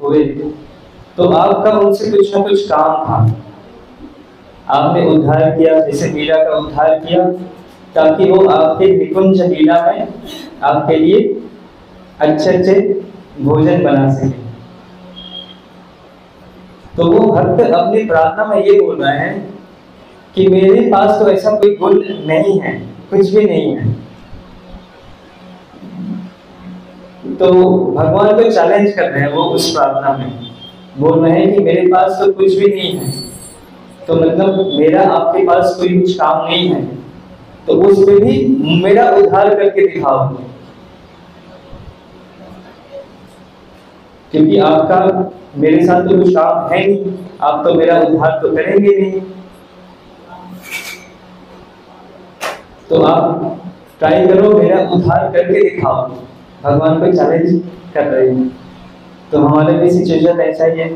हुए तो आपका उनसे कुछ ना कुछ काम था। आपने उद्धार किया, जैसे मीरा का उद्धार किया, ताकि वो आपके निकुंज लीला में आपके लिए अच्छे अच्छे भोजन बना सके। तो वो भक्त अपनी प्रार्थना में ये बोल रहे हैं कि मेरे पास तो ऐसा कोई गुण नहीं है, कुछ भी नहीं है। तो भगवान को चैलेंज कर रहे हैं वो उस प्रार्थना में, बोल रहे हैं कि मेरे पास तो कुछ भी नहीं है, तो मतलब मेरा आपके पास कोई कुछ काम नहीं है, तो उस पे भी मेरा उद्धार करके दिखाओ, क्योंकि आपका मेरे साथ तो कुछ काम है नहीं, आप तो मेरा उद्धार तो करेंगे नहीं। तो आप ट्राई करो, मेरा उद्धार करके दिखाओ। भगवान को चैलेंज कर रहे हैं। तो हमारे भी सिचुएशन ऐसा ही है,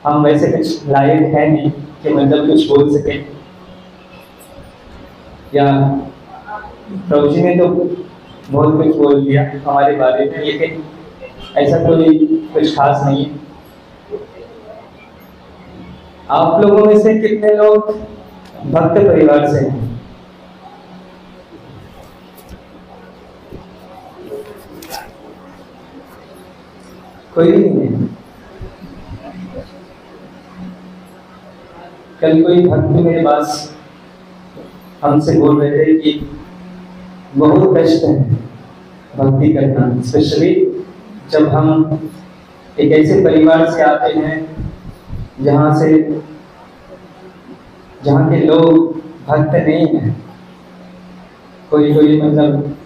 हम वैसे कुछ लायक है नहीं कि मतलब कुछ बोल सके, या प्रभु जी ने तो बहुत कुछ बोल दिया हमारे बारे में, लेकिन ऐसा कोई कुछ खास नहीं है। आप लोगों में से कितने लोग भक्त परिवार से हैं? कोई भी नहीं है। कल कोई भक्त मेरे पास हमसे बोल रहे थे कि बहुत कष्ट है भक्ति करना, स्पेशली जब हम एक ऐसे परिवार से आते हैं जहाँ के लोग भक्त नहीं हैं। कोई मतलब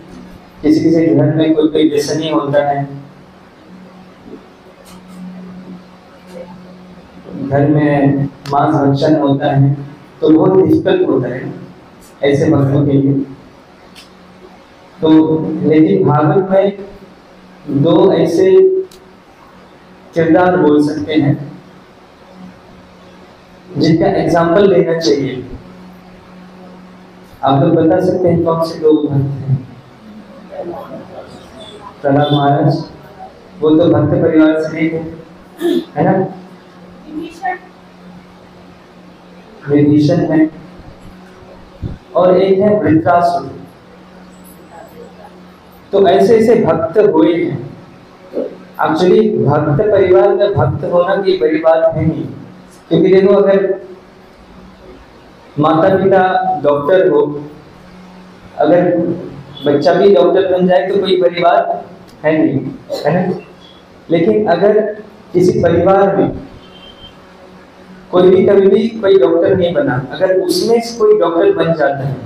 किसी घर में कोई व्यसनी होता है, घर में मांस भक्षण होता है, तो बहुत डिफिकल्ट होता है ऐसे भक्तों के लिए। तो लेकिन भागवत में दो ऐसे किरदार बोल सकते हैं जिनका एग्जाम्पल लेना चाहिए। आप लोग बता सकते हैं कौन से दो भक्त हैं? प्रहलाद महाराज, वो तो भक्त परिवार से नहीं थे, है ना? विभीषण है, और एक है वृत्रासुर। तो ऐसे ऐसे भक्त हुए हैं। एक्चुअली भक्त परिवार में भक्त होना की बड़ी बात है नहीं, क्योंकि देखो अगर माता पिता डॉक्टर हो, अगर बच्चा भी डॉक्टर बन जाए तो कोई बड़ी बात है नहीं, है ना? लेकिन अगर किसी परिवार में कोई भी कभी भी कोई डॉक्टर नहीं बना, अगर उसमें से कोई डॉक्टर बन जाता है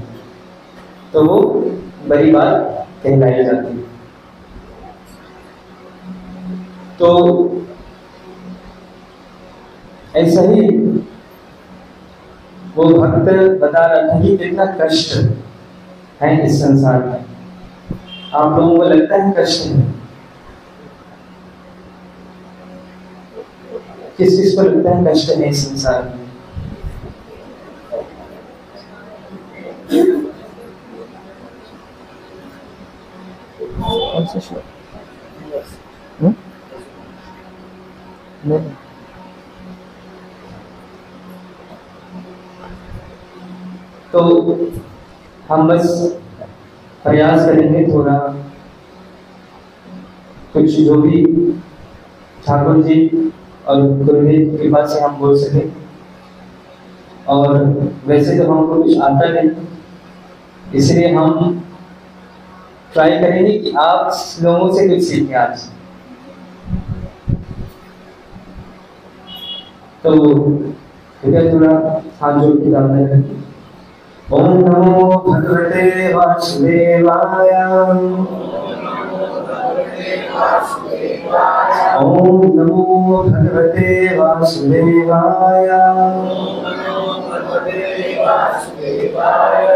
तो वो बड़ी बात कहलाई जाती है। तो ऐसा ही वो भक्त बता रहा था कि कितना कष्ट है इस संसार में। आप लोगों को लगता है कष्ट है? किस चीज को लगता है कष्ट है इस संसार में? तो हम बस प्रयास करेंगे थोड़ा कुछ जो भी ठाकुर जी और गुरुदेव की कृपा से हम बोल सके। और वैसे तो हमको कुछ आता नहीं, इसलिए हम ट्राई करेंगे कि आप लोगों से कुछ सीखें आज। तो थोड़ा हाथ जोड़ के प्रार्थना करें। ओम नमो भगवते वासुदेवाय। ओम नमो भगवते वासुदेवाय।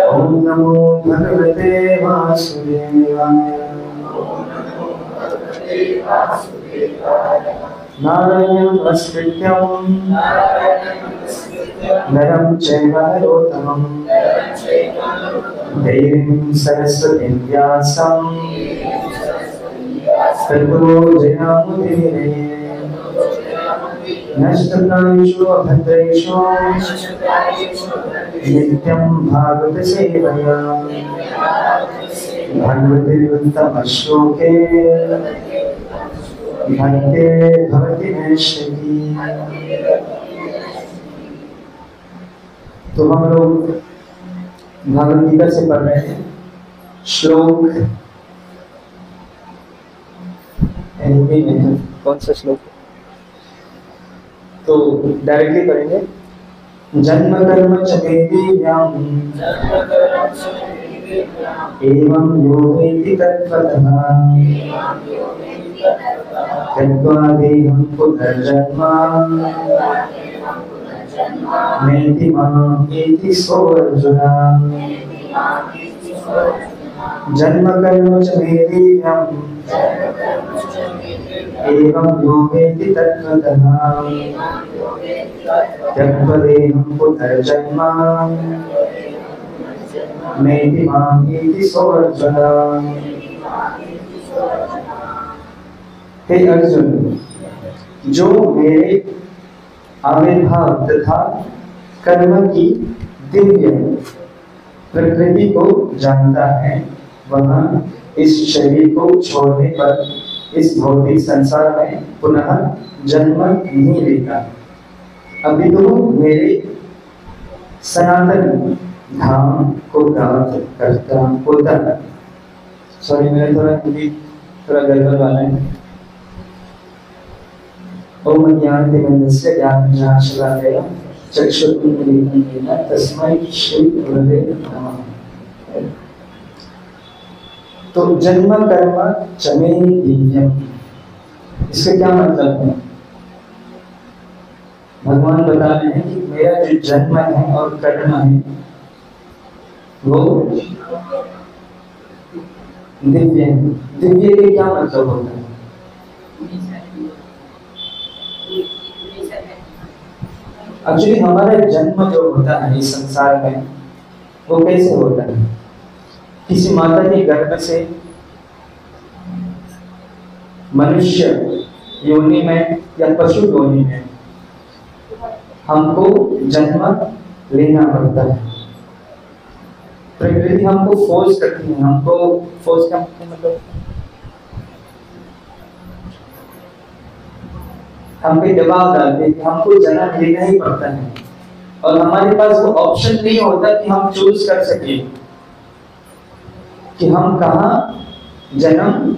ओम नमो भगवते वासुदेवाय। नारायणं नमस्कृत्यं नरं चैव नरोत्तमं देवीं सरस्वतीं व्यासं ततो जयामुदीरये नष्टप्रायेषु अभद्रेषु नित्यं भागवत सेवया भगवतीरुत्तमश्लोके भक्ते भवति नैष्ठिकी। तो हम लोग भगवद गीता से पढ़ रहे हैं श्लोक हिंदी में है। कौन सा श्लोक? तो डायरेक्टली पढ़ेंगे। जन्म कर्म च मे दिव्यम् एवं यो वेत्ति तत्त्वतः त्यक्त्वा देहं पुनर्जन्म नैति माम् एति सोऽर्जुन। जन्म कर्म च मे दिव्यम् एवं यो वेत्ति तत्त्वतः त्यक्त्वा देहं पुनर्जन्म नैति माम् एति सोऽर्जुन। हे अर्जुन, जो मेरे आविर्भाव तथा कर्म की दिव्य प्रकृति को जानता है, वह इस शरीर को छोड़ने पर इस भौतिक संसार में पुनः जन्म नहीं लेता, अपितु मेरे सनातन धाम को प्राप्त करता होता है। सॉरी, मेरा थोड़ा हिंदी थोड़ा गड़बड़ वाला है। ओम ज्ञानतिमिरस्य ज्ञानविनाशकाय चक्षुरुन्मीलितं तस्मै श्री गुरवे नमः। तो जन्म कर्म च मे दिव्यम्, इसका क्या मतलब है? भगवान बता रहे हैं कि मेरा जो जन्म है और कर्म है वो दिव्य है। दिव्य के क्या मतलब होता है? एक्चुअली हमारा जन्म जो होता है इस संसार में वो कैसे होता है? किसी माता के गर्भ से मनुष्य योनि में या पशु योनि में हमको जन्म लेना पड़ता है। प्रकृति हमको फोर्स करती है, हमको फोर्स का मतलब हम पे दबाव डालते हैं कि हमको जन्म लेना ही पड़ता है, और हमारे पास वो ऑप्शन नहीं होता कि हम चूज कर सके कि हम कहाँ जन्म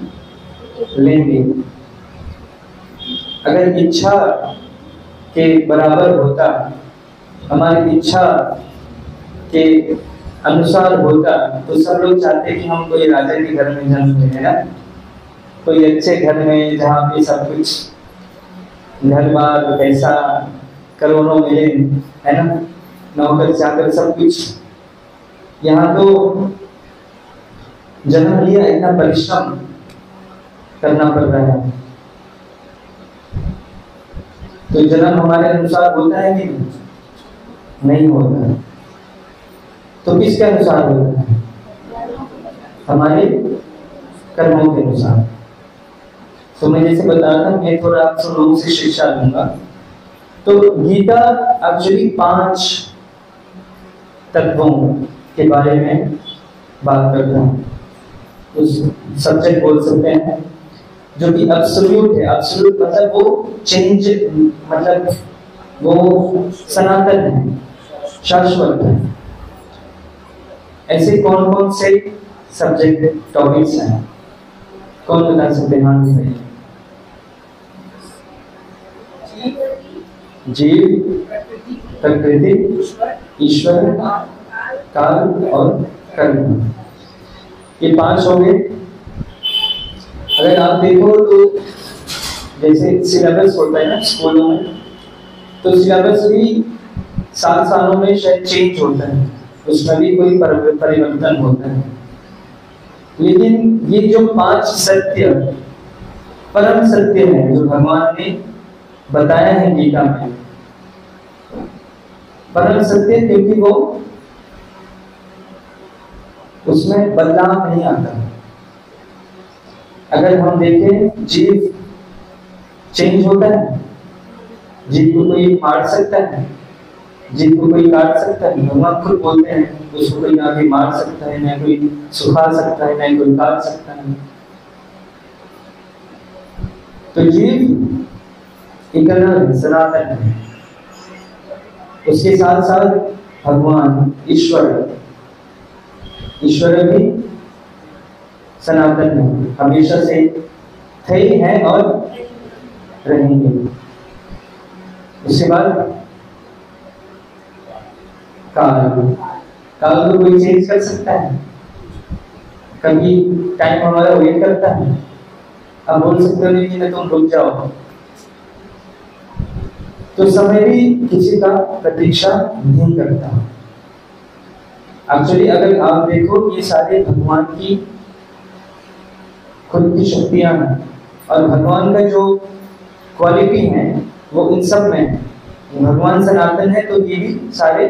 लेंगे। अगर इच्छा के बराबर होता, हमारी इच्छा के अनुसार होता, तो सब लोग चाहते कि हम कोई राजा के घर में जन्म लें, ना कोई अच्छे घर में जहाँ पे सब कुछ घर बार पैसा करोड़ों मिले, है ना, नौकर चाकर सब कुछ। यहाँ तो जन्म लिया, इतना परिश्रम करना पड़ रहा है, तो जन्म हमारे अनुसार होता है कि नहीं होता है? तो किसके अनुसार होता है? हमारे कर्मों के अनुसार। तो मैं जैसे बता रहा था, मैं थोड़ा आप सब लोगों से शिक्षा लूंगा। तो गीता एक्चुअली 5 तत्वों के बारे में बात करता है। उस सब्जेक्ट बोल सकते हैं जो कि एब्सोल्यूट है। एब्सोल्यूट मतलब वो चेंज, मतलब वो सनातन है, शाश्वत है। ऐसे कौन कौन से सब्जेक्ट टॉपिक्स हैं? कौन बता सकते हैं? हाँ सही। जीव, प्रकृति, ईश्वर, काल और कर्म, ये 5 हो गए। अगर आप देखो तो जैसे सिलेबस होता है ना स्कूलों में, तो सिलेबस भी 7 सालों में शायद चेंज होता है, उसमें भी कोई परिवर्तन होता है। लेकिन ये जो 5 सत्य, परम सत्य है जो भगवान ने बताया है गीता में, परम सत्य, क्योंकि वो उसमें बदलाव नहीं आता। अगर हम देखें जीव चेंज होता है, जीव को कोई मार सकता है, जीव को कोई काट सकता है। भगवान खुद बोलते हैं उसको कोई ना कोई मार सकता है, ना कोई सुखा सकता है, ना कोई काट सकता है। तो जीव इटर्नल है, सनातन है। उसके साथ साथ भगवान ईश्वर भी सनातन है, हमेशा से थे हैं और रहेंगे। उसके बाद काल को कोई चेंज कर सकता है? कभी टाइम हमारा वेट करता है। अब बोल सकते हो नहीं कि तुम रुक जाओ, तो समय भी किसी का प्रतीक्षा नहीं करता। एक्चुअली अगर आप देखो ये सारे भगवान की खुद की शक्तियां हैं, और भगवान का जो क्वालिटी है वो इन सब में है। भगवान सनातन है तो ये भी सारे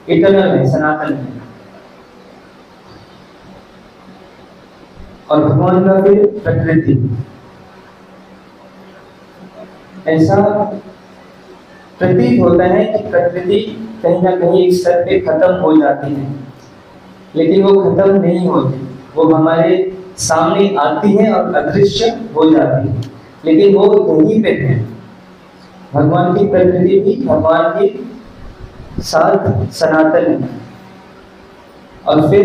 इटर्नल है, सनातन है। और भगवान का फिर प्रकृति, ऐसा प्रतीत होता है कि प्रकृति कहीं ना कहीं एक स्तर पे खत्म हो जाती है, लेकिन वो खत्म नहीं होती, वो हमारे सामने आती है और अदृश्य हो जाती है, लेकिन वो यहीं पे है। भगवान की प्रकृति भी भगवान के साथ सनातन है। और फिर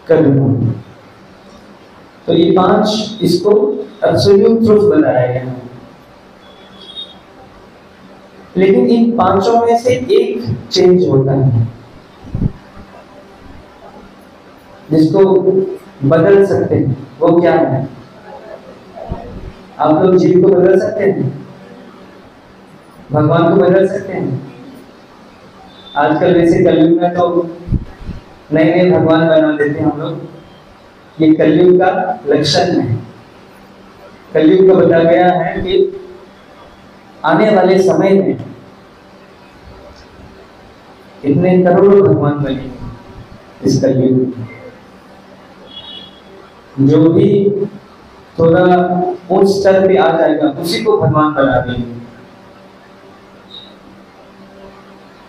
कर्म, तो ये 5 इसको एब्सोल्यूट ट्रुथ बताया गया है। लेकिन इन 5 में से एक चेंज होता है जिसको बदल सकते हैं। वो क्या है? आप लोग जीव को बदल सकते हैं, भगवान को बदल सकते हैं। आजकल वैसे कलयुग में तो नए नए भगवान बना देते हैं हम लोग। ये कलयुग का लक्षण है। कलयुग को बताया गया है कि आने वाले समय में इतने करोड़ों भगवान बने इस कलयुग में। जो भी थोड़ा उच्च स्तर पे आ जाएगा उसी को भगवान बना देंगे।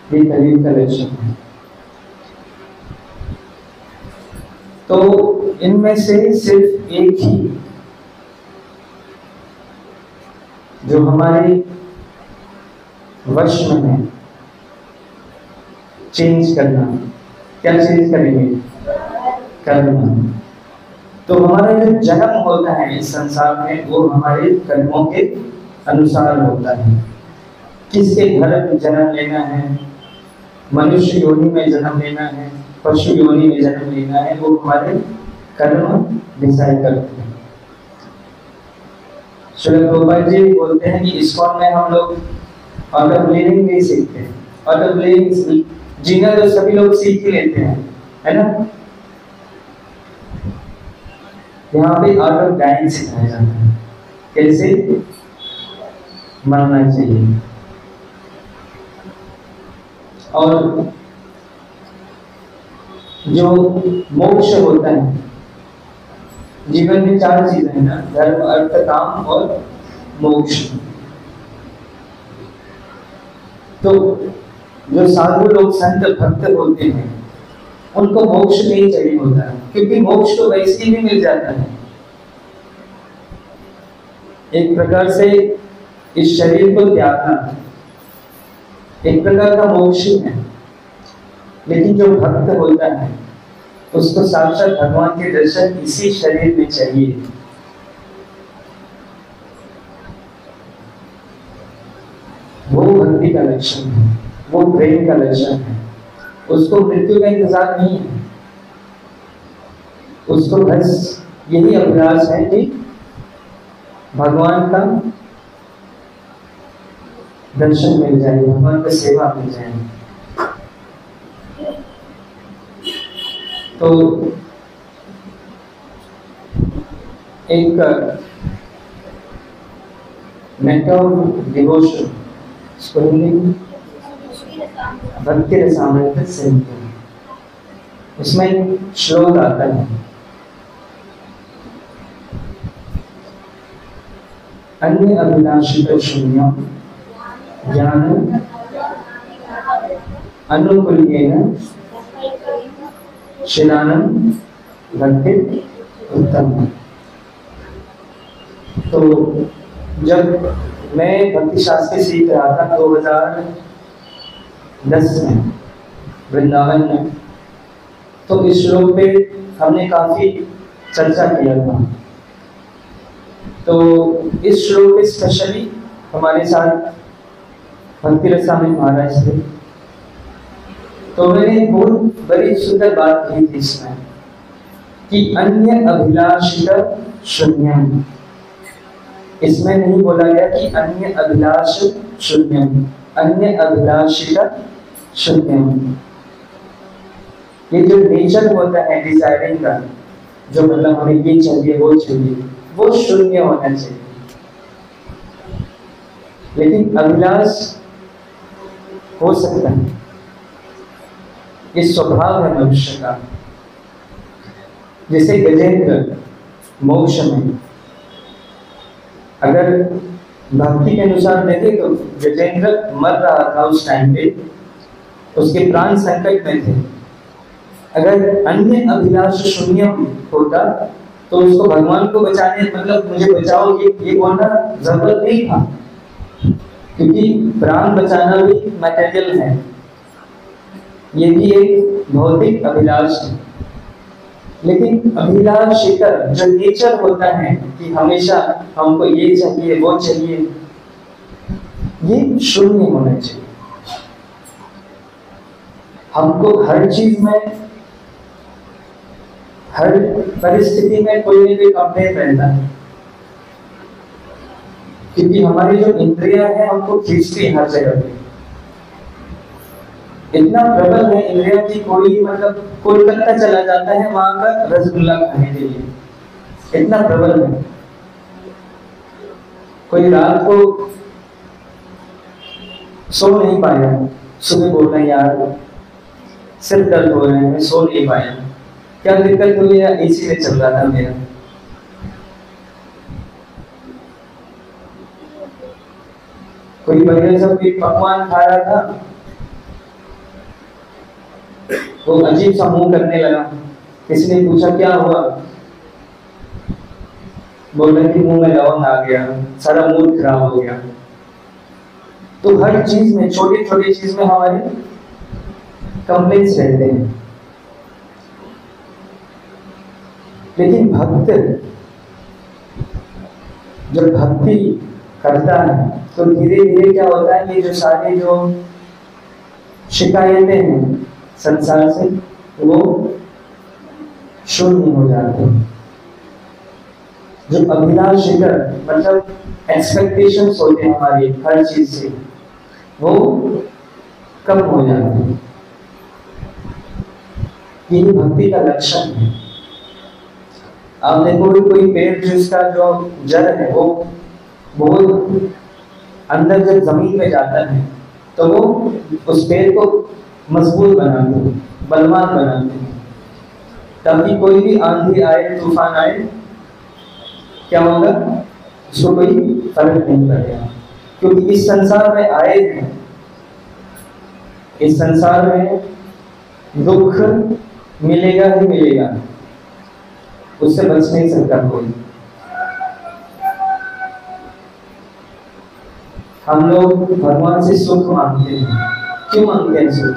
ये कलयुग का लक्षण है। तो इनमें से सिर्फ एक ही जो हमारे वश में है, चेंज करना। क्या चेंज करेंगे? कर्म। तो हमारा जो जन्म होता है इस संसार में वो हमारे कर्मों के अनुसार होता है। किसके घर में जन्म लेना है, मनुष्य योनि में जन्म लेना है, पशु योनि में जन्म लेना है, वो हमारे कर्म डिसाइड करते हैं। श्री प्रभुपाद जी बोलते हैं कि इस्कॉन में हम लोग आर्ट ऑफ लिविंग नहीं सीखते। आर्ट ऑफ लिविंग जीना तो सभी लोग सीख ही लेते हैं, है ना। यहाँ पे आर्ट ऑफ डाइंग सिखाया जाता है, कैसे मरना चाहिए। और जो मोक्ष होता है, जीवन में 4 चीजें हैं ना, धर्म, अर्थ, काम और मोक्ष। तो जो साधु लोग, संत, भक्त होते हैं उनको मोक्ष नहीं चाहिए होता है, क्योंकि मोक्ष तो वैसे ही मिल जाता है। एक प्रकार से इस शरीर को त्यागना एक प्रकार का मोक्ष है। लेकिन जो भक्त होता है उसको साक्षात भगवान के दर्शन इसी शरीर में चाहिए। वो भक्ति का लक्षण है, वो प्रेम का लक्षण है। उसको मृत्यु का इंतजार नहीं है, उसको बस यही अभ्यास है कि भगवान का दर्शन मिल जाए, भगवान की सेवा मिल जाए। तो एक नेट ऑफ डिवोशन, इसको हिंदी में भक्ति रसामृत सिंधु, इसमें एक श्लोक आता है अन्य अभिलाषित शून्यम ज्ञान अनुकूल्येन शिलानं भक्ति उत्तम। तो जब मैं भक्ति शास्त्र सीख रहा था 2010 में वृंदावन में, तो इस श्लोक पे हमने काफी चर्चा किया था। तो इस श्लोक पे स्पेशली हमारे साथ भक्ति रसामय महाराज थे, तो मैंने बहुत बड़ी सुंदर बात कही थी इसमें कि अन्य अभिलाषित शून्यम। इसमें नहीं बोला गया कि अन्य अभिलाष शून्यम, अन्य अभिलाषित शून्यम। ये जो नेचर होता है डिजायरिंग का, जो मतलब हमें ये चाहिए वो चाहिए, वो शून्य होना चाहिए। लेकिन अभिलाष हो सकता है, ये स्वभाव है मनुष्य का। जैसे गजेंद्र मोक्ष में, अगर भक्ति के अनुसार देखें तो गजेंद्र मर रहा था उस टाइम पे, उसके प्राण संकट में थे। अगर अन्य अभिलाष शून्य होता तो उसको भगवान को बचाने, मतलब मुझे बचाओ, ये बोलना जरूरत नहीं था, क्योंकि प्राण बचाना भी मटेरियल है, ये भी एक भौतिक अभिलाष है। लेकिन अभिलाषित जो नेचर होता है कि हमेशा हमको ये चाहिए वो चाहिए, ये शून्य होना चाहिए। हमको हर चीज में, हर परिस्थिति में कोई ना कोई कंप्लेंट रहता है, क्योंकि हमारी जो इंद्रियां हैं हमको खींचती है हर जगह पे। इतना प्रबल है इंद्रिया की, कोई मतलब कोलकाता चला जाता है वहां का रसगुल्ला खाने के लिए, इतना प्रबल है। कोई रात को सो नहीं पाया, सुबह बोल रहे यार सिर दर्द हो रहे हैं, मैं सो नहीं पाया, क्या दिक्कत हुई है? एसी में चल रहा था मेरा। कोई बढ़िया सा कोई पकवान खा रहा था, वो अजीब सा मुंह करने लगा, किसी ने पूछा क्या हुआ, बोल रहे कि मुंह में लवंग आ गया, सारा मूड खराब हो गया। तो हर चीज में, छोटी छोटी चीज में हमारे कंप्लेंट्स रहते हैं। लेकिन भक्त जब भक्ति करता है तो धीरे धीरे क्या होता है, ये जो सारे जो शिकायतें हैं संसार से, वो शून्य हो जाते हैं। जो अभिलाषित मतलब एक्सपेक्टेशंस होते हैं हमारी हर चीज से, वो कम हो जाते हैं। ये भक्ति का लक्षण है। आप देखोगे कोई पेड़ जिसका जो जड़ है वो बहुत अंदर जब जमीन में जाता है तो वो उस पेड़ को मजबूत बनाते हैं, बलवान बनाते हैं, ताकि कोई भी आंधी आए, तूफान आए, क्या होगा, उसको कोई फर्क नहीं पड़ेगा। क्योंकि इस संसार में आए हैं, इस संसार में दुख मिलेगा ही मिलेगा, उससे बच नहीं सकता कोई। हम लोग भगवान से सुख मांगते हैं, क्यों मांगते हैं सुख?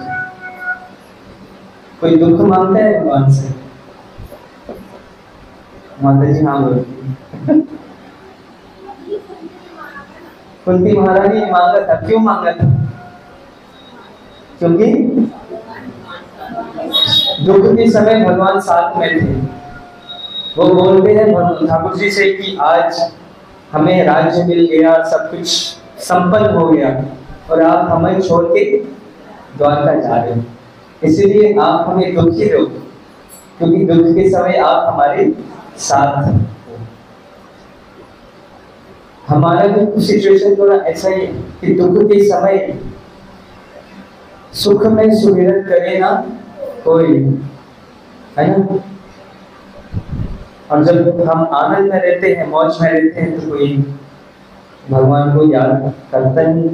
कोई दुख मांगता है भगवान से? माता जी हाँ बोलती। कुंती महारानी ने मांगा था, क्यों मांगा था? क्योंकि दुख के समय भगवान साथ में थे। वो बोलते हैं ठाकुर जी से कि आज हमें राज्य मिल गया, सब कुछ संपन्न हो गया और आप हमें छोड़ के द्वारका जा रहे हो, इसीलिए आप हमें दुख ही दो, क्योंकि दुख के समय आप हमारे साथ हैं। हमारा भी सिचुएशन थोड़ा ऐसा ही है कि दुख के समय सुख में सुमिरन करे ना कोई, है ना? और जब हम आनंद में रहते हैं, मौज में रहते हैं, तो कोई भगवान को याद करता ही।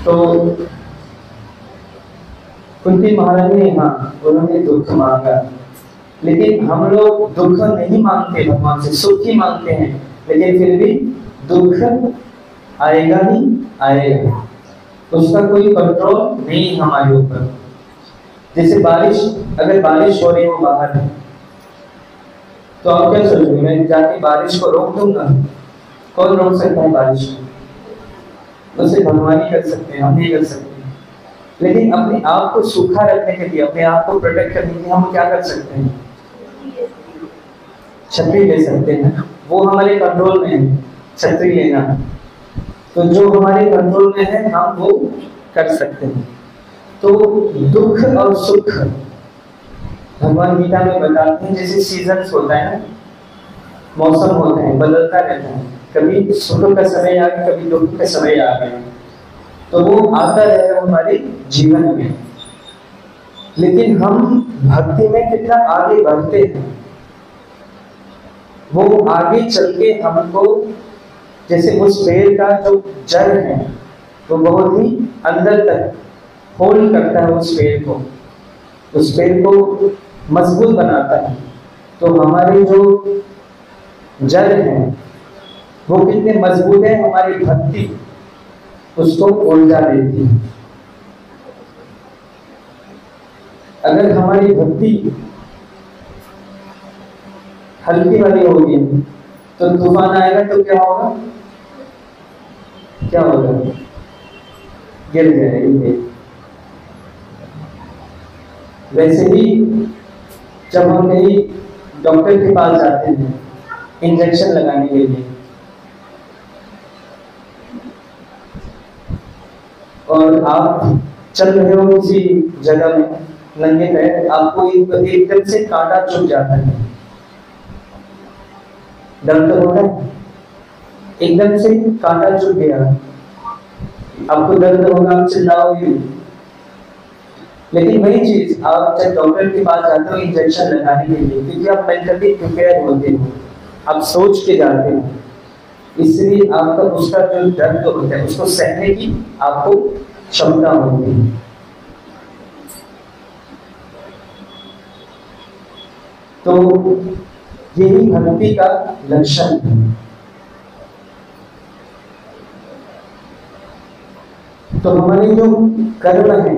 तो कुंती महारानी, हाँ, उन्होंने दुख मांगा, लेकिन हम लोग दुख नहीं मांगते भगवान से, सुख ही मांगते हैं, लेकिन फिर भी दुख आएगा ही आएगा, उसका कोई कंट्रोल नहीं हमारे ऊपर। जैसे बारिश, अगर बारिश हो रही हो बाहर में, तो आप क्या सोचोगे, मैं जाके बारिश को रोक दूंगा? कौन रोक सकता है बारिश को? उसे भगवान ही कर सकते हैं, हम नहीं कर सकते। लेकिन अपने आप को सूखा रखने के लिए, अपने आप को प्रोटेक्ट करने के लिए हम क्या कर सकते हैं? छतरी ले सकते हैं, वो हमारे कंट्रोल में है, छतरी लेना। तो जो हमारे कंट्रोल में है हम वो कर सकते हैं। तो दुख और सुख भगवान गीता में बताते हैं, जैसे सीजन्स होता है ना, मौसम होते हैं, बदलता रहता है, कभी सुख का समय आ गया, कभी दुख का समय आ गया, तो वो आता रहेगा हमारे जीवन में। लेकिन हम भक्ति में कितना आगे बढ़ते हैं, वो आगे चल के हमको, जैसे उस पेड़ का जो जड़ है वो बहुत ही अंदर तक होल्ड करता है उस पेड़ को, उस पेड़ को मजबूत बनाता है। तो हमारे जो जड़ है वो कितने मजबूत है, हमारी भक्ति उसको ऊर्जा देती है। अगर हमारी भक्ति हल्की वाली होगी तो तूफान आएगा तो क्या होगा? क्या होगा? गिर जाएगी। वैसे ही जब हम कहीं डॉक्टर के पास जाते हैं इंजेक्शन लगाने के लिए, और आप चल रहे हो किसी जगह में नंगे पैर, आपको एकदम से कांटा चुभ जाता है, दर्द होता है, एकदम से कांटा चुभ गया, आपको दर्द होगा, आप चिल्लाओगे। लेकिन वही चीज आप जब डॉक्टर के पास जाते हो इंजेक्शन लगाने के लिए, क्योंकि आप मेंटली प्रिपेयर होते हो, आप सोच के जाते हो, इसलिए आपका उसका जो दर्द होता है उसको सहने की आपको क्षमता होती है। तो यही भक्ति का लक्षण है। तो हमारे जो कर्म है,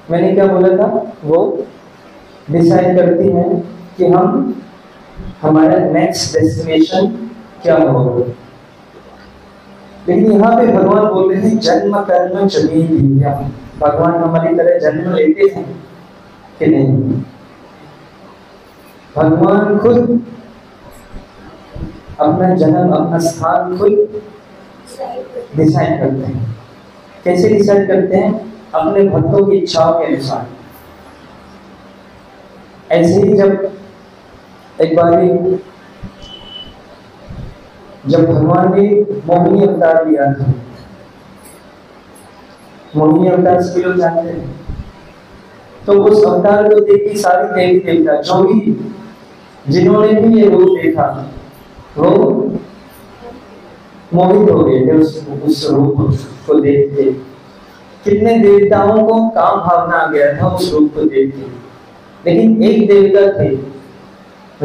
मैंने क्या बोला था, वो डिसाइड करती हैं कि हम, हमारा नेक्स्ट डेस्टिनेशन क्या होगा। लेकिन यहाँ पे भगवान बोल रहे हैं जन्म कर्म चली दिया। भगवान हमारी तरह जन्म लेते हैं कि नहीं? भगवान खुद अपना जन्म, अपना स्थान खुद डिसाइड करते हैं। कैसे डिसाइड करते हैं? अपने भक्तों की इच्छाओं के अनुसार। ऐसे ही जब एक बार जब भगवान ने मोहिनी अवतार लिया था, मोहिनी अवतार सभी लोग जानते हैं, तो उस अवतार को देख के सारी देवी देवता जो भी, जिन्होंने भी ये रूप देखा, वो मोहित हो गए थे उस रूप को देख के। कितने देवताओं को काम भावना आ गया था उस रूप को देख के, लेकिन एक देवता थे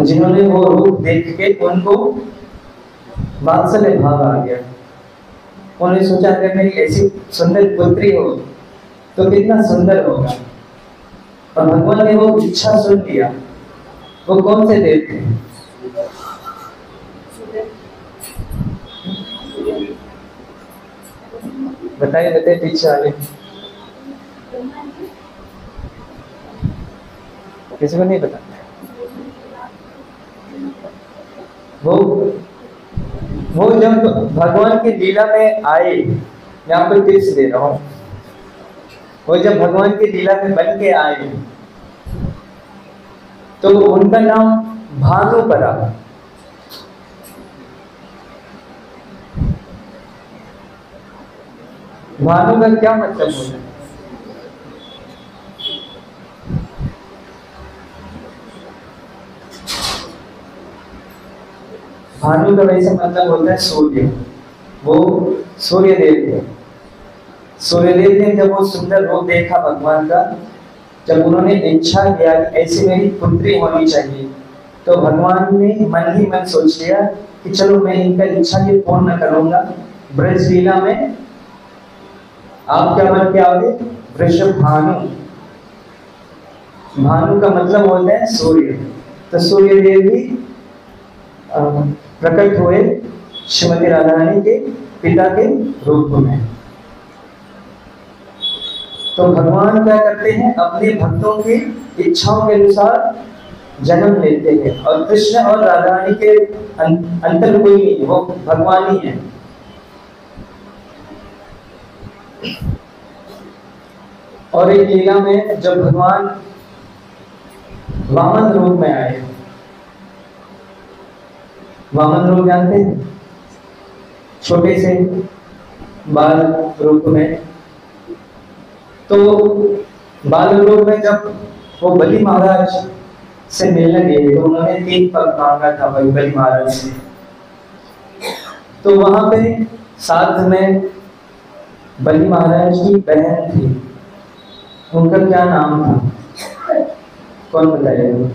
जिन्होंने वो रूप देख के उनको वात्सल्य भाव आ गया। उन्होंने सोचा अगर मेरी ऐसी सुंदर पुत्री हो तो कितना सुंदर होगा, और भगवान ने वो इच्छा सुन लिया। वो कौन से देव थे? बताइए पीछे आगे, किसी को नहीं पता? वो जब भगवान की लीला में आए, मैं आपको टिप्स दे रहा हूं, वो जब भगवान की लीला में बन के आए तो उनका नाम भानुपरा। भानु का क्या मतलब होता है? भानु का वैसे मतलब होता है सूर्य, वो सूर्यदेव थे। सूर्यदेव ने जब वो सुंदर रूप देखा भगवान का, जब उन्होंने इच्छा किया कि ऐसी मेरी पुत्री होनी चाहिए, तो भगवान ने मन ही मन सोच लिया कि चलो मैं इनका इच्छा ये पूर्ण करूंगा। ब्रज लीला में आप क्या बन के आओगे? वृषभ भानु। भानु का मतलब होता है सूर्य, तो सूर्य देव भी प्रकट हुए श्रीमती राधा रानी के पिता के रूप में। तो भगवान क्या करते हैं? अपने भक्तों की इच्छाओं के अनुसार जन्म लेते हैं, और कृष्ण और राधा रानी के अंतर कोई नहीं, वो भगवान ही है। और एक लीला में जब भगवान वामन रूप में आए, वामन रूप जानते हैं? छोटे से बाल रूप में। तो बाल रूप में जब वो बलि महाराज से मिलने गए तो उन्होंने 3 पग मांगा था बलि महाराज से। तो वहां पे साथ में बलि महाराज की बहन थी, उनका क्या नाम था? कौन बताएगा?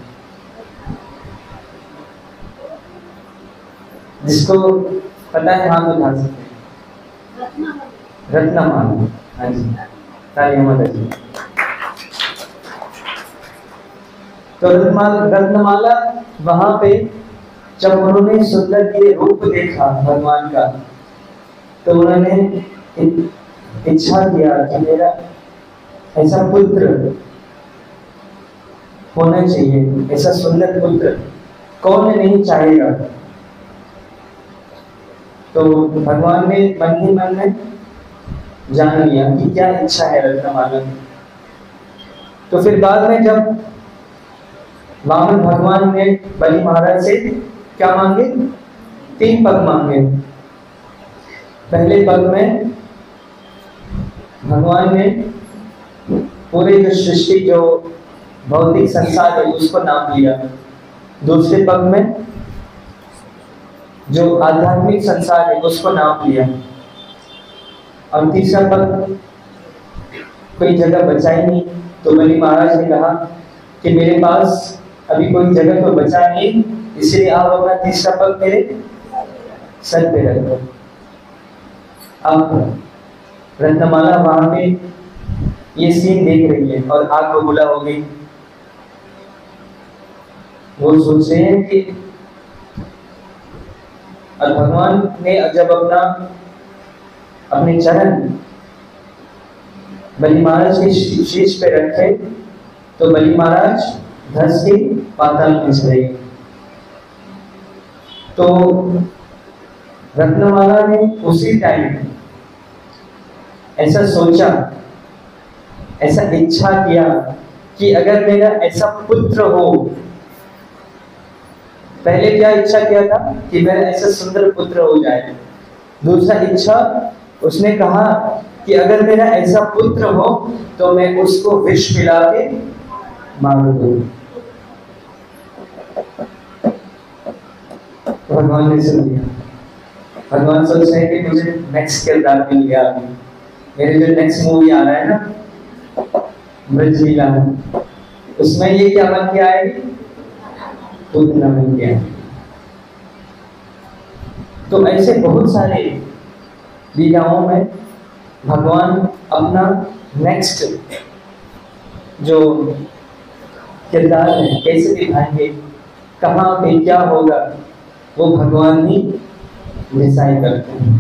जिसको पता है हाथ उठा सकते हैं। रत्नमाला। हाँ जी, तालियां माता जी। तो रत्नमाला वहां पे जब उन्होंने सुंदर ये रूप देखा भगवान का, तो उन्होंने इच्छा किया कि मेरा ऐसा पुत्र होना चाहिए, ऐसा सुंदर पुत्र कौन नहीं चाहेगा। तो भगवान ने मन ही मन में जान लिया कि क्या इच्छा है रत्नमाला की। तो फिर बाद में जब वामन भगवान ने बलि महाराज से क्या मांगे? 3 पग मांगे। पहले पग में भगवान ने पूरे जो सृष्टि, जो भौतिक संसार है, उसको नाप लिया। दूसरे पग में जो आध्यात्मिक संसार है उसको नाप लिया। और तीसरा पग कोई जगह बचा ही नहीं, तो बलि महाराज ने कहा कि मेरे पास अभी कोई जगह तो बचा नहीं, इसलिए आप अपना तीसरा पग मेरे सर पे रख दो। अब रत्नमाला वहां पे ये सीन देख रही है और आग बबूला हो गई। वो सोच रहे हैं कि, और भगवान ने जब अपने चरण बलि महाराज के शीश पे रखे, तो बलि महाराज धस के पाताल में चले गए। तो रत्नमाला ने उसी टाइम ऐसा सोचा, ऐसा इच्छा किया कि अगर मेरा ऐसा पुत्र हो। पहले क्या इच्छा किया था? कि मेरा ऐसा सुंदर पुत्र हो जाए। दूसरा इच्छा उसने कहा कि अगर मेरा ऐसा पुत्र हो तो मैं उसको विष पिला के मार दूं। भगवान ने सुन लिया। भगवान सोच रहे हैं कि मुझे नेक्स्ट किरदार मिल गया। मेरे जो नेक्स्ट मूवी आ रहा है ना, ब्रज लीला, उसमें ये क्या बन के आएगी? पूतना बन के आएगी। तो ऐसे बहुत सारे लीलाओं में भगवान अपना नेक्स्ट जो किरदार है कैसे दिखाएंगे, कहाँ पे क्या होगा, वो भगवान ही डिसाइड करते हैं।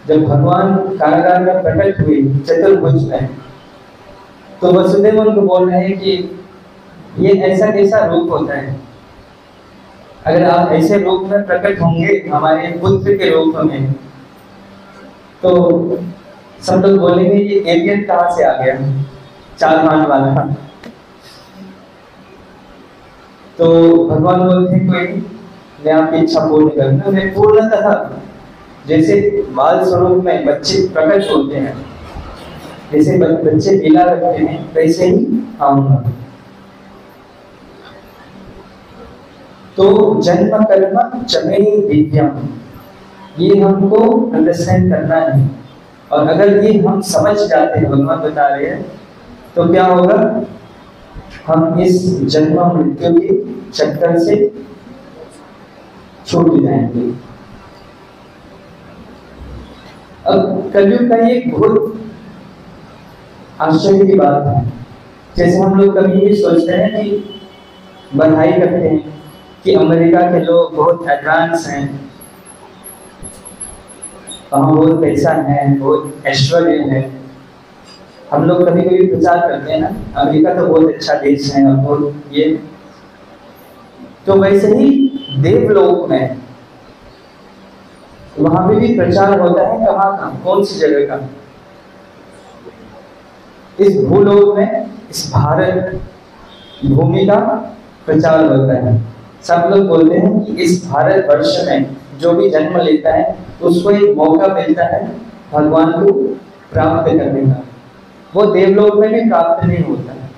जब भगवान कारागार में प्रकट हुए चतुर्भुज में, तो वसुदेव उनको बोल रहे हैं कि ये ऐसा कैसा रूप होता है? अगर आप ऐसे रूप में प्रकट होंगे हमारे पुत्र के रूप में, तो सब लोग बोलेंगे ये एलियन कहाँ से आ गया, 4 भान वाला। तो भगवान बोलते हैं कोई नहीं, मैं आपकी इच्छा पूर्ण करूंगा। मैं पूर्णतः जैसे बाल स्वरूप में बच्चे प्रकट होते हैं, जैसे बच्चे लीला रखते हैं, वैसे ही आऊंगा। तो जन्म कर्म चमे दिव्यम, ये हमको अंडरस्टैंड करना है। और अगर ये हम समझ जाते हैं, भगवान बता रहे हैं, तो क्या होगा, हम इस जन्म मृत्यु के चक्कर से छूट जाएंगे। अब कलयुग का ये बहुत आश्चर्य की बात है। जैसे हम लोग कभी ये सोचते हैं कि बधाई करते हैं कि अमेरिका के लोग बहुत एडवांस हैं, वहाँ बहुत पैसा है, बहुत ऐश्वर्य है। हम लोग कभी कभी प्रचार करते हैं ना, अमेरिका तो बहुत अच्छा देश है और बहुत ये। तो वैसे ही देवलोक में वहां पे भी प्रचार होता है। कहाँ का, कौन सी जगह का? इस भूलोक में, इस भारत भूमि का प्रचार होता है। सब लोग बोलते हैं कि इस भारत वर्ष में जो भी जन्म लेता है उसको एक मौका मिलता है भगवान को प्राप्त करने का। वो देवलोक में भी प्राप्त नहीं होता है।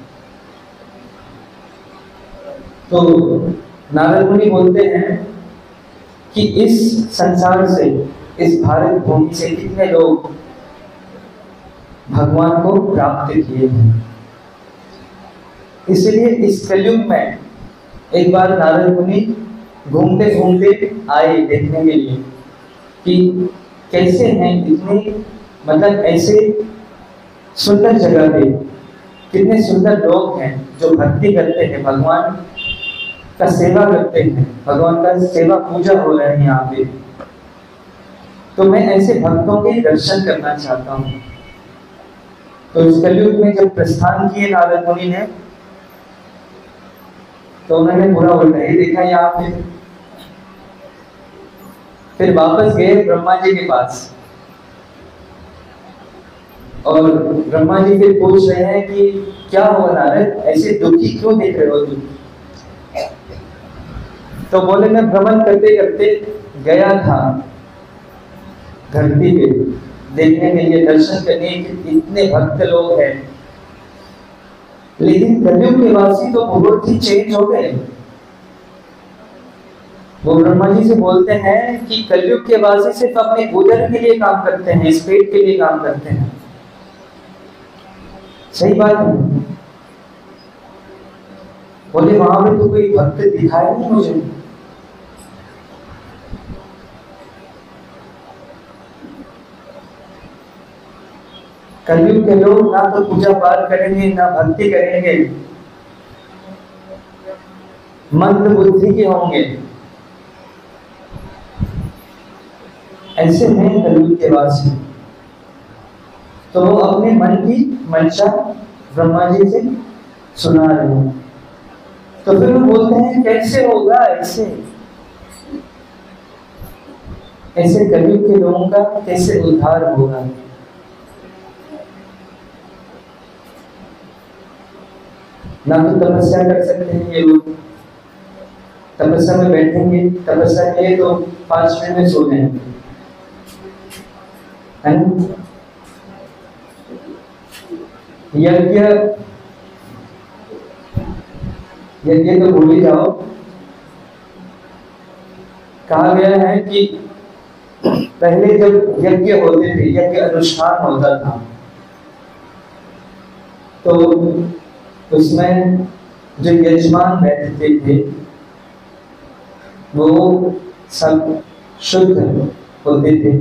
तो नारद मुनि बोलते हैं कि इस संसार से, इस भारत भूमि से कितने लोग भगवान को प्राप्त किए हैं। इसलिए इस कलयुग में एक बार नारद मुनि घूमते घूमते आए देखने के लिए कि कैसे हैं इतने, मतलब ऐसे सुंदर जगह पे कितने सुंदर लोग हैं जो भक्ति करते हैं, भगवान का सेवा करते हैं, भगवान का सेवा पूजा हो रहा है यहाँ पे। तो मैं ऐसे भक्तों के दर्शन करना चाहता हूँ। तो इस कलयुग में जब प्रस्थान किए नारद मुनि ने, तो उन्होंने पूरा उल्टा ही देखा यहाँ पे। फिर वापस गए ब्रह्मा जी के पास, और ब्रह्मा जी फिर पूछ रहे हैं कि क्या हुआ नारद, ऐसे दुखी क्यों दिख रहे हो तुम? तो बोले मैं भ्रमण करते करते गया था धरती पे देखने के लिए, दर्शन करने के इतने भक्त लोग हैं, लेकिन कलयुग के वासी तो बहुत ही चेंज हो गए। वो ब्रह्मा जी से बोलते हैं कि कलयुग के वासी सिर्फ अपने उदर के लिए काम करते हैं, इस पेट के लिए काम करते हैं। सही बात है। बोले वहां पे तो कोई भक्त दिखाया नहीं मुझे। कलयुग के लोग ना तो पूजा पाठ करेंगे, ना भक्ति करेंगे, मंद बुद्धि के होंगे। ऐसे हैं कलयुग के वासी। तो वो अपने मन की मंशा ब्रह्मा जी से सुना रहे हैं। तो फिर वो बोलते हैं कैसे होगा ऐसे, ऐसे कलयुग के लोगों का कैसे उद्धार होगा? ना तो तपस्या कर सकते हैं ये लोग, तपस्या में बैठेंगे, तपस्या के तो 5 मिनट में सो जाएंगे, है ना? यज्ञ तो भूल ही जाओ। कहा गया है कि पहले जब यज्ञ होते थे, यज्ञ अनुष्ठान होता था, तो उसमें जो यजमान बैठते थे वो सब शुद्ध होते थे,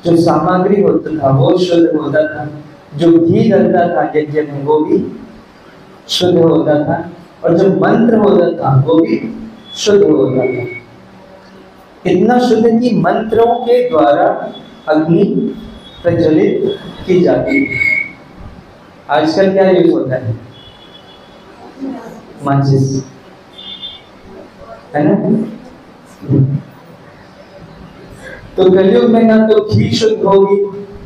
जो सामग्री होता था वो शुद्ध होता था, जो घी डलता था यज्ञ में वो भी शुद्ध होता था, और जो मंत्र होता था वो भी शुद्ध होता था। इतना शुद्ध कि मंत्रों के द्वारा अग्नि प्रज्वलित की जाती है। आजकल क्या यूज होता है? माचिस, है ना? तो कलयुग में ना तो घी शुद्ध होगी,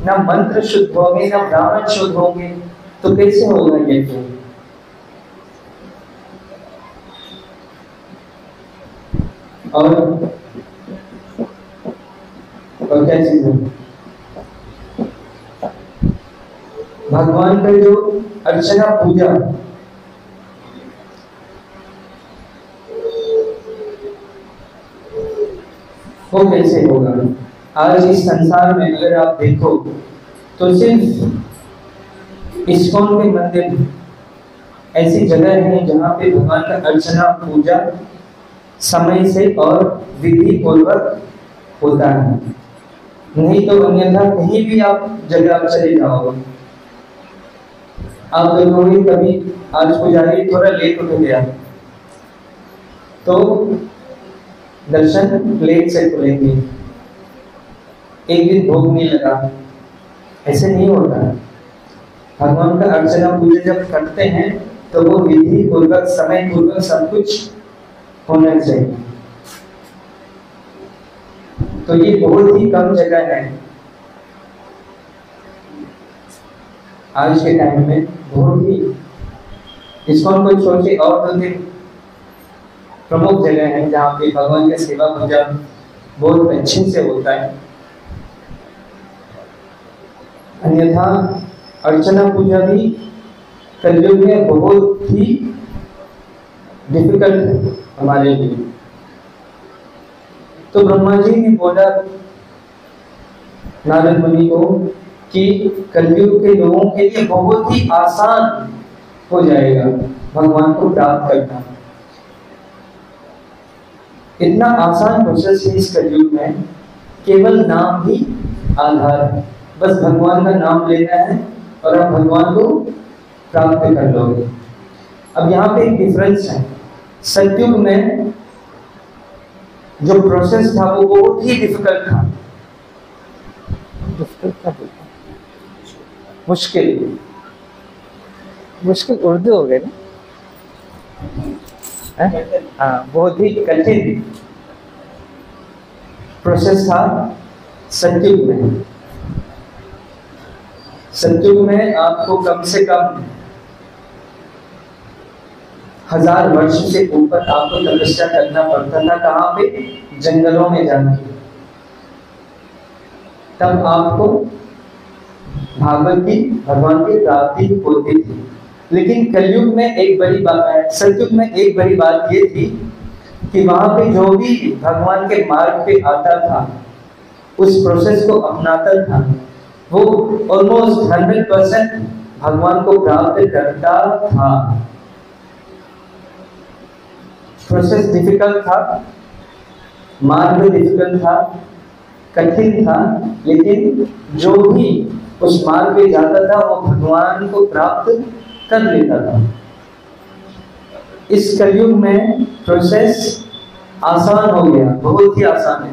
ना मंत्र शुद्ध होंगे, ना ब्राह्मण शुद्ध होंगे, तो कैसे होगा ये? और क्या चीज है? भगवान का जो अर्चना पूजा, वो कैसे होगा? आज इस संसार में अगर आप देखो तो सिर्फ इस्कॉन के मंदिर ऐसी जगह है जहाँ पे भगवान का अर्चना पूजा समय से और विधि पूर्वक होता है। नहीं तो अन्यथा कहीं भी आप जगह आप चले जाओगे, आप देखोगे कभी आज पुजारी थोड़ा लेट उठ गया तो दर्शन लेट से खुलेंगे, एक दिन भोग नहीं लगा, ऐसे नहीं होता है। भगवान का अर्चना पूजा जब करते हैं तो वो विधि पूर्वक समय पूर्वक सब कुछ होना चाहिए। तो ये बहुत ही कम जगह है आज के टाइम में, बहुत ही इसको कोई सोचे और 2-3 प्रमुख जगह है जहाँ पे भगवान की सेवा पूजा बहुत अच्छे से होता है। अन्यथा अर्चना पूजा भी कलयुग में बहुत ही डिफिकल्ट है हमारे लिए। तो ब्रह्मा जी ने बोला नारद मुनि को कि कलयुग के लोगों के लिए बहुत ही आसान हो जाएगा भगवान को प्राप्त करना। इतना आसान प्रोसेस है इस कलयुग में, केवल नाम ही आधार है। बस भगवान का नाम लेना है और आप भगवान को प्राप्त कर लोगे। अब यहाँ पे एक डिफरेंस है, सतयुग में जो प्रोसेस था वो बहुत ही डिफिकल्ट था, मुश्किल उर्दू हो गए ना? हाँ, बहुत ही कठिन प्रोसेस था सतयुग में। सतयुग में आपको कम से कम 1000 वर्ष से ऊपर आपको तपस्या करना पड़ता था। कहाँ पे? जंगलों में जाके, तब आपको भगवान की प्राप्ति होती थी। लेकिन कलयुग में एक बड़ी बात, सतयुग में एक बड़ी बात ये थी कि वहां पे जो भी भगवान के मार्ग पे आता था, उस प्रोसेस को अपनाता था, वो ऑलमोस्ट 100% भगवान को प्राप्त करता था। प्रोसेस डिफिकल्ट था, मार्ग भी डिफिकल्ट था, कठिन था, लेकिन जो भी उस मार्ग पे जाता था वो भगवान को प्राप्त कर लेता था। इस कलयुग में प्रोसेस आसान हो गया, बहुत ही आसान है।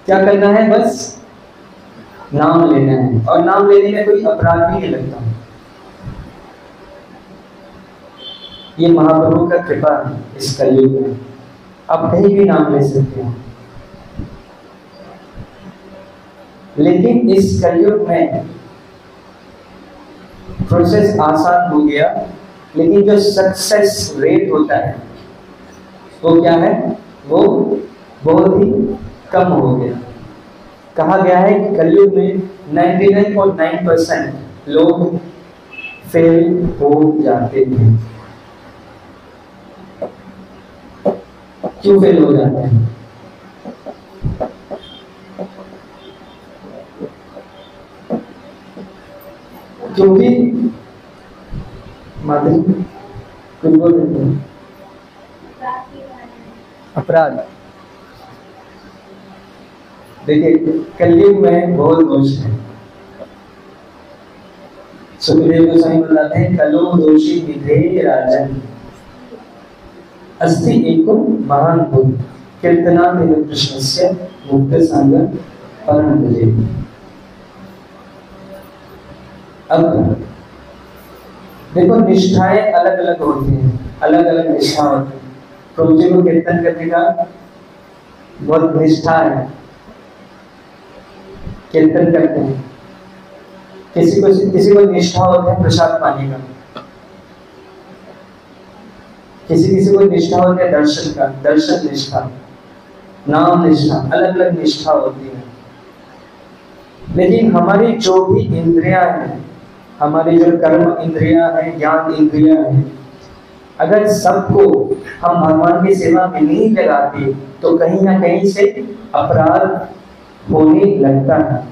क्या करना है? बस नाम लेना है, और नाम लेने में कोई अपराध भी नहीं लगता। ये महाप्रभु का कृपा है इस कलयुग में, आप कहीं भी नाम ले सकते हो। लेकिन इस कलयुग में प्रोसेस आसान हो गया, लेकिन जो सक्सेस रेट होता है वो क्या है? वो बहुत ही कम हो गया। कहा गया है कि कलयुग में 99.9% लोग फेल हो जाते हैं। क्यों फेल हो जाते हैं? क्योंकि माता कुछ बोल रहे हैं, अपराध। देखिए कलयुग में बहुत दोष है। सुखदेव गोस्वामी बताते हैं, कलो दोषी विधे राजन अस्ति एको महान भूत कीर्तना देव कृष्णस्य मुक्त संग परम भजे। अब देखो निष्ठाएं अलग अलग होती हैं, अलग अलग निष्ठा होती है। प्रभु जी को कीर्तन करने का बहुत निष्ठा है, कीर्तन करते हैं। किसी को निष्ठा होता है प्रसाद पाने का, किसी को निष्ठा होती है दर्शन का, दर्शन निष्ठा, नाम निष्ठा, अलग अलग निष्ठा होती है। लेकिन हमारी जो भी इंद्रियां हैं, हमारी जो कर्म इंद्रियां हैं, ज्ञान इंद्रियां हैं, अगर सबको हम भगवान की सेवा में नहीं लगाते तो कहीं ना कहीं से अपराध होने लगता है।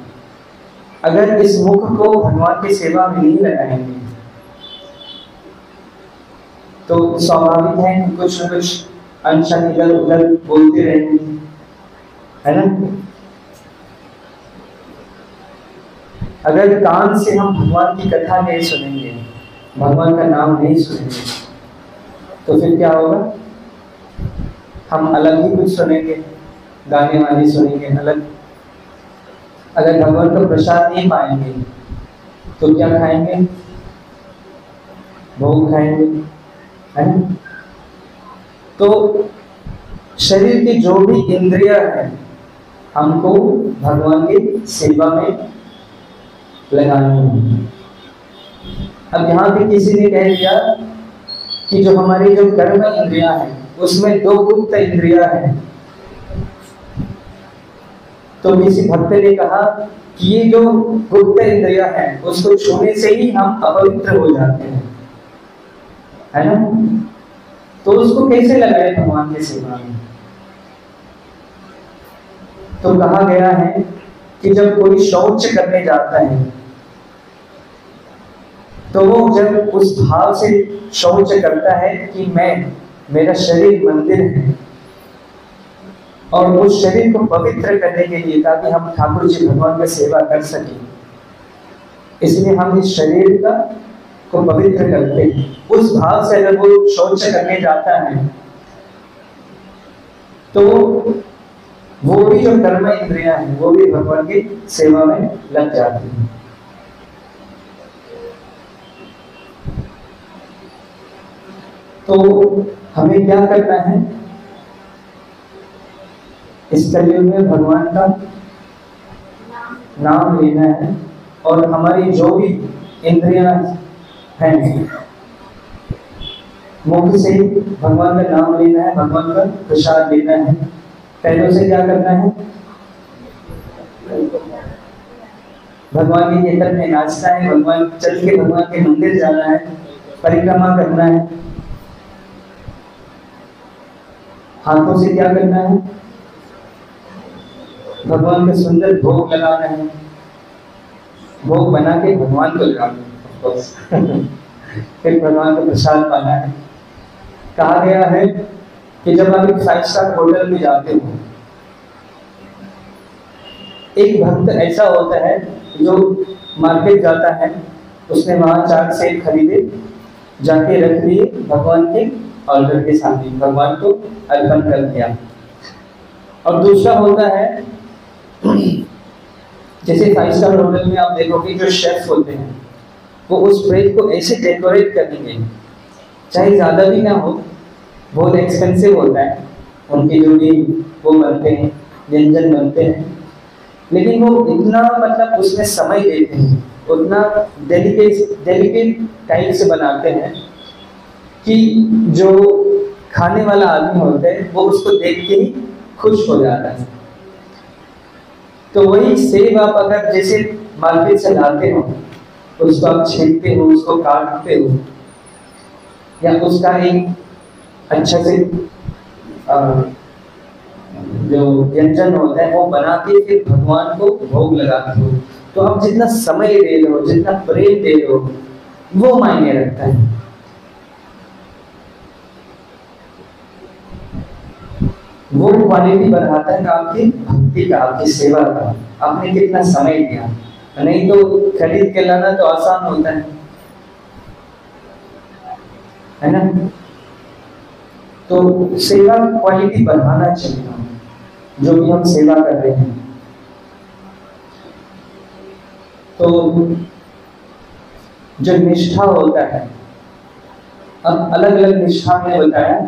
अगर इस मुख को भगवान की सेवा में नहीं लगाएंगे तो स्वाभाविक है कि कुछ न कुछ अनशन इधर उधर बोलते रहेंगे, है ना। अगर कान से हम भगवान की कथा नहीं सुनेंगे, भगवान का नाम नहीं सुनेंगे, तो फिर क्या होगा? हम अलग ही कुछ सुनेंगे, गाने वाने सुनेंगे अलग। अगर भगवान का प्रसाद नहीं पाएंगे तो क्या खाएंगे? भोग खाएंगे, है ना। तो शरीर की जो भी इंद्रियां हैं हमको भगवान की सेवा में लगानी है। अब यहाँ पे किसी ने कह दिया कि जो हमारी जो कर्म इंद्रियां हैं उसमें 2 गुप्त इंद्रियां हैं, तो किसी भक्त ने कहा कि ये जो गुप्त इंद्रियां हैं उसको छूने से ही हम अपवित्र हो जाते हैं, है ना। तो उसको कैसे लगाए भगवान की सेवा में? तो कहा गया है कि जब कोई शौच करने जाता है तो वो जब उस भाव से शौच करता है कि मेरा शरीर मंदिर है और उस शरीर को पवित्र करने के लिए, ताकि हम ठाकुर जी भगवान की सेवा कर सकें, इसलिए हम इस शरीर को पवित्र करते हैं। उस भाव से अगर वो शौच करने जाता है तो वो भी जो कर्म इंद्रियां हैं वो भी भगवान की सेवा में लग जाती हैं। तो हमें क्या करना है? इस कलयुग में भगवान का नाम लेना है और हमारी जो भी इंद्रियां हैं मुख से भगवान का नाम लेना है, भगवान का प्रसाद लेना है। पैरों से क्या करना है? भगवान के कीर्तन में नाचना है, भगवान चल के भगवान के मंदिर जाना है, परिक्रमा करना है। हाथों से क्या करना है? भगवान के सुंदर भोग लगाना है, भोग बना के भगवान को लगाना है फिर भगवान का प्रसाद पाना है। कहा गया है कि जब आप एक 5 स्टार होटल में जाते हो, एक भक्त ऐसा होता है जो मार्केट जाता है, उसने वहां 4 सेब खरीदे, जाके रख दिए भगवान के ऑर्डर के सामने, भगवान को अर्पण कर दिया। और दूसरा होता है जैसे 5 स्टार होटल में आप देखोगे जो शेफ होते हैं वो उस प्लेट को ऐसे डेकोरेट करेंगे, चाहे ज्यादा भी ना हो, बहुत एक्सपेंसिव होता है उनके जो भी वो बनते हैं, व्यंजन बनते हैं, लेकिन वो इतना मतलब उसमें समय देते हैं, उतना डेलिकेट टाइप से बनाते हैं कि जो खाने वाला आदमी होता है वो उसको देख के ही खुश हो जाता है। तो वही सेब आप अगर जैसे मार्केट से लाते हो, उसको आप छीलते हो, उसको काटते हो, या उसका एक अच्छा से जो व्यंजन होता है वो बना के फिर भगवान को भोग लगाते हो, तो आप जितना समय दे रहे हो, जितना प्रेम दे रहे हो, वो मायने रखता है। वो क्वालिटी बढ़ाता है आपकी भक्ति का, आपकी सेवा का, आपने कितना समय दिया। नहीं तो खरीद के लाना तो आसान होता है ना। तो सेवा क्वालिटी बढ़ाना चाहिए हमें, जो भी हम सेवा कर रहे हैं। तो जो निष्ठा होता है, अब अलग अलग निष्ठा में बताया,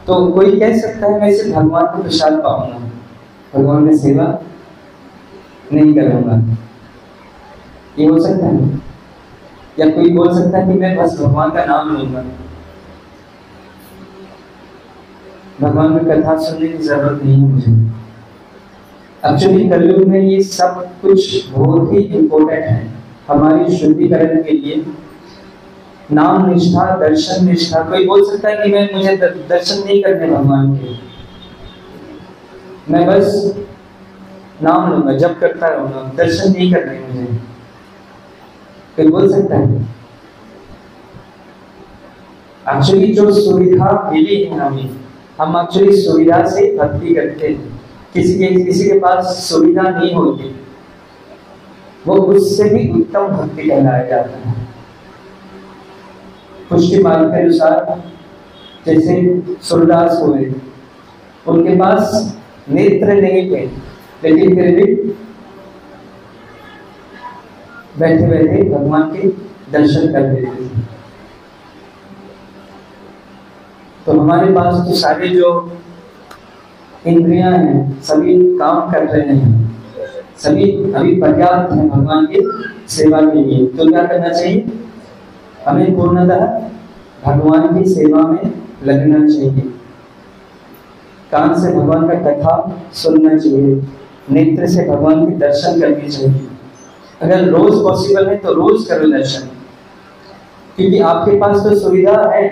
तो कोई कह सकता है मैं सिर्फ भगवान को प्रसाद पाऊंगा, भगवान की सेवा नहीं करूंगा, ये हो सकता है। या कोई बोल सकता है कि मैं बस भगवान का नाम लूंगा, भगवान की कथा सुनने की जरूरत नहीं है मुझे। एक्चुअली कलयुग में ये सब कुछ बहुत ही इम्पोर्टेंट है हमारी शुद्धिकरण के लिए, नाम निष्ठा, दर्शन निष्ठा। कोई बोल सकता है कि मैं मुझे दर्शन नहीं करने भगवान के, मैं बस नाम लूंगा, जप करता रहूंगा, दर्शन नहीं करने मुझे। कोई बोल सकता है? एक्चुअली जो सुविधा मिली है हमें, हम एक्चुअली सुविधा से भक्ति करते हैं। किसी के पास सुविधा नहीं होती, वो उससे भी उत्तम भक्ति कहलाया जाता है। पुष्टि मार्ग के अनुसार जैसे सूरदास हुए, उनके पास नेत्र नहीं थे, लेकिन फिर भी बैठे बैठे भगवान के दर्शन कर लेते थे। तो हमारे पास तो सारे जो इंद्रियां हैं सभी काम कर रहे हैं, सभी अभी पर्याप्त हैं भगवान की सेवा के लिए। तो क्या करना चाहिए? हमें पूर्णतः भगवान की सेवा में लगना चाहिए। कान से भगवान का कथा सुनना चाहिए, नेत्र से भगवान के दर्शन करने चाहिए। अगर रोज पॉसिबल है तो रोज करो दर्शन, क्योंकि आपके पास तो सुविधा है।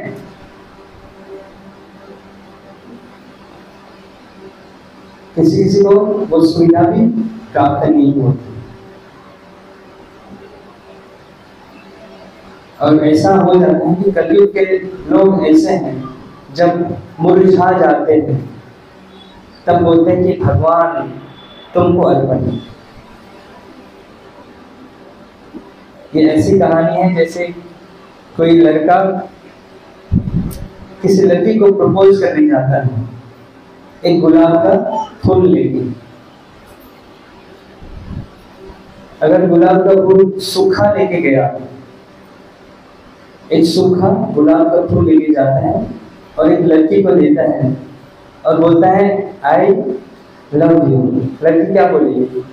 किसी किसी को वो सुविधा भी प्राप्त नहीं होती। और ऐसा हो जाता है कि कलयुग के लोग ऐसे हैं, जब मुरझा जाते हैं तब बोलते हैं कि भगवान तुमको अर्पण। ये ऐसी कहानी है जैसे कोई लड़का किसी लड़की को प्रपोज करने जाता है एक गुलाब का फूल लेके। अगर गुलाब का फूल सूखा लेके गया, एक सूखा गुलाब का फूल लेके जाता है और एक लड़की को देता है और बोलता है आई लव यू, लड़की क्या बोलेगी?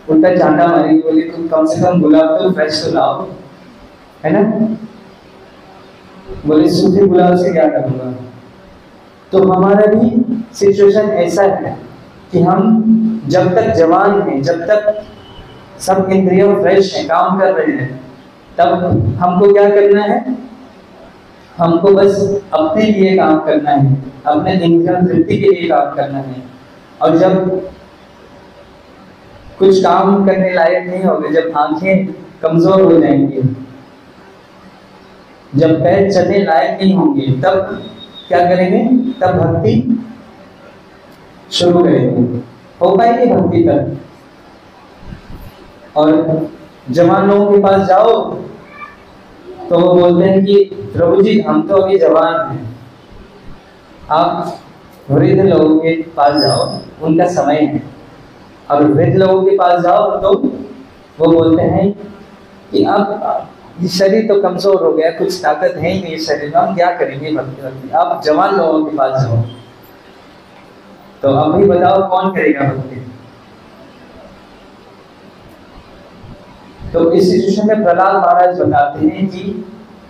उल्टा चांटा मारेगी, बोले तुम कम से कम गुलाब तो फ्रेश तो लाओ, है ना? बोले सूखे गुलाब से क्या करूंगा? तो हमारा भी सिचुएशन ऐसा है कि हम जब तक जवान हैं, जब तक सब इंद्रियां फ्रेश हैं, काम कर रहे हैं, तब हमको क्या करना है? हमको बस अपने लिए काम करना है, अपने इंद्रिय तृप्ति के लिए काम करना है। और जब कुछ काम करने लायक नहीं होंगे, जब आंखें कमजोर हो जाएंगी, जब पैर चलने लायक नहीं होंगे, तब क्या करेंगे? तब भक्ति शुरू करेंगे, हो पाएगी भक्ति तक। और जवान लोगों के पास जाओ तो वो बोलते हैं कि प्रभु जी हम तो अभी जवान हैं, आप वृद्ध लोगों के पास जाओ, उनका समय है। और वृद्ध लोगों के पास जाओ तो वो बोलते हैं कि अब ये शरीर तो कमजोर हो गया, कुछ ताकत है ही नहीं शरीर में, हम क्या करेंगे भक्ति? आप जवान लोगों के पास जाओ। तो अब भी बताओ कौन करेगा भक्ति? तो इस सिचुएशन में प्रहलाद महाराज बताते हैं कि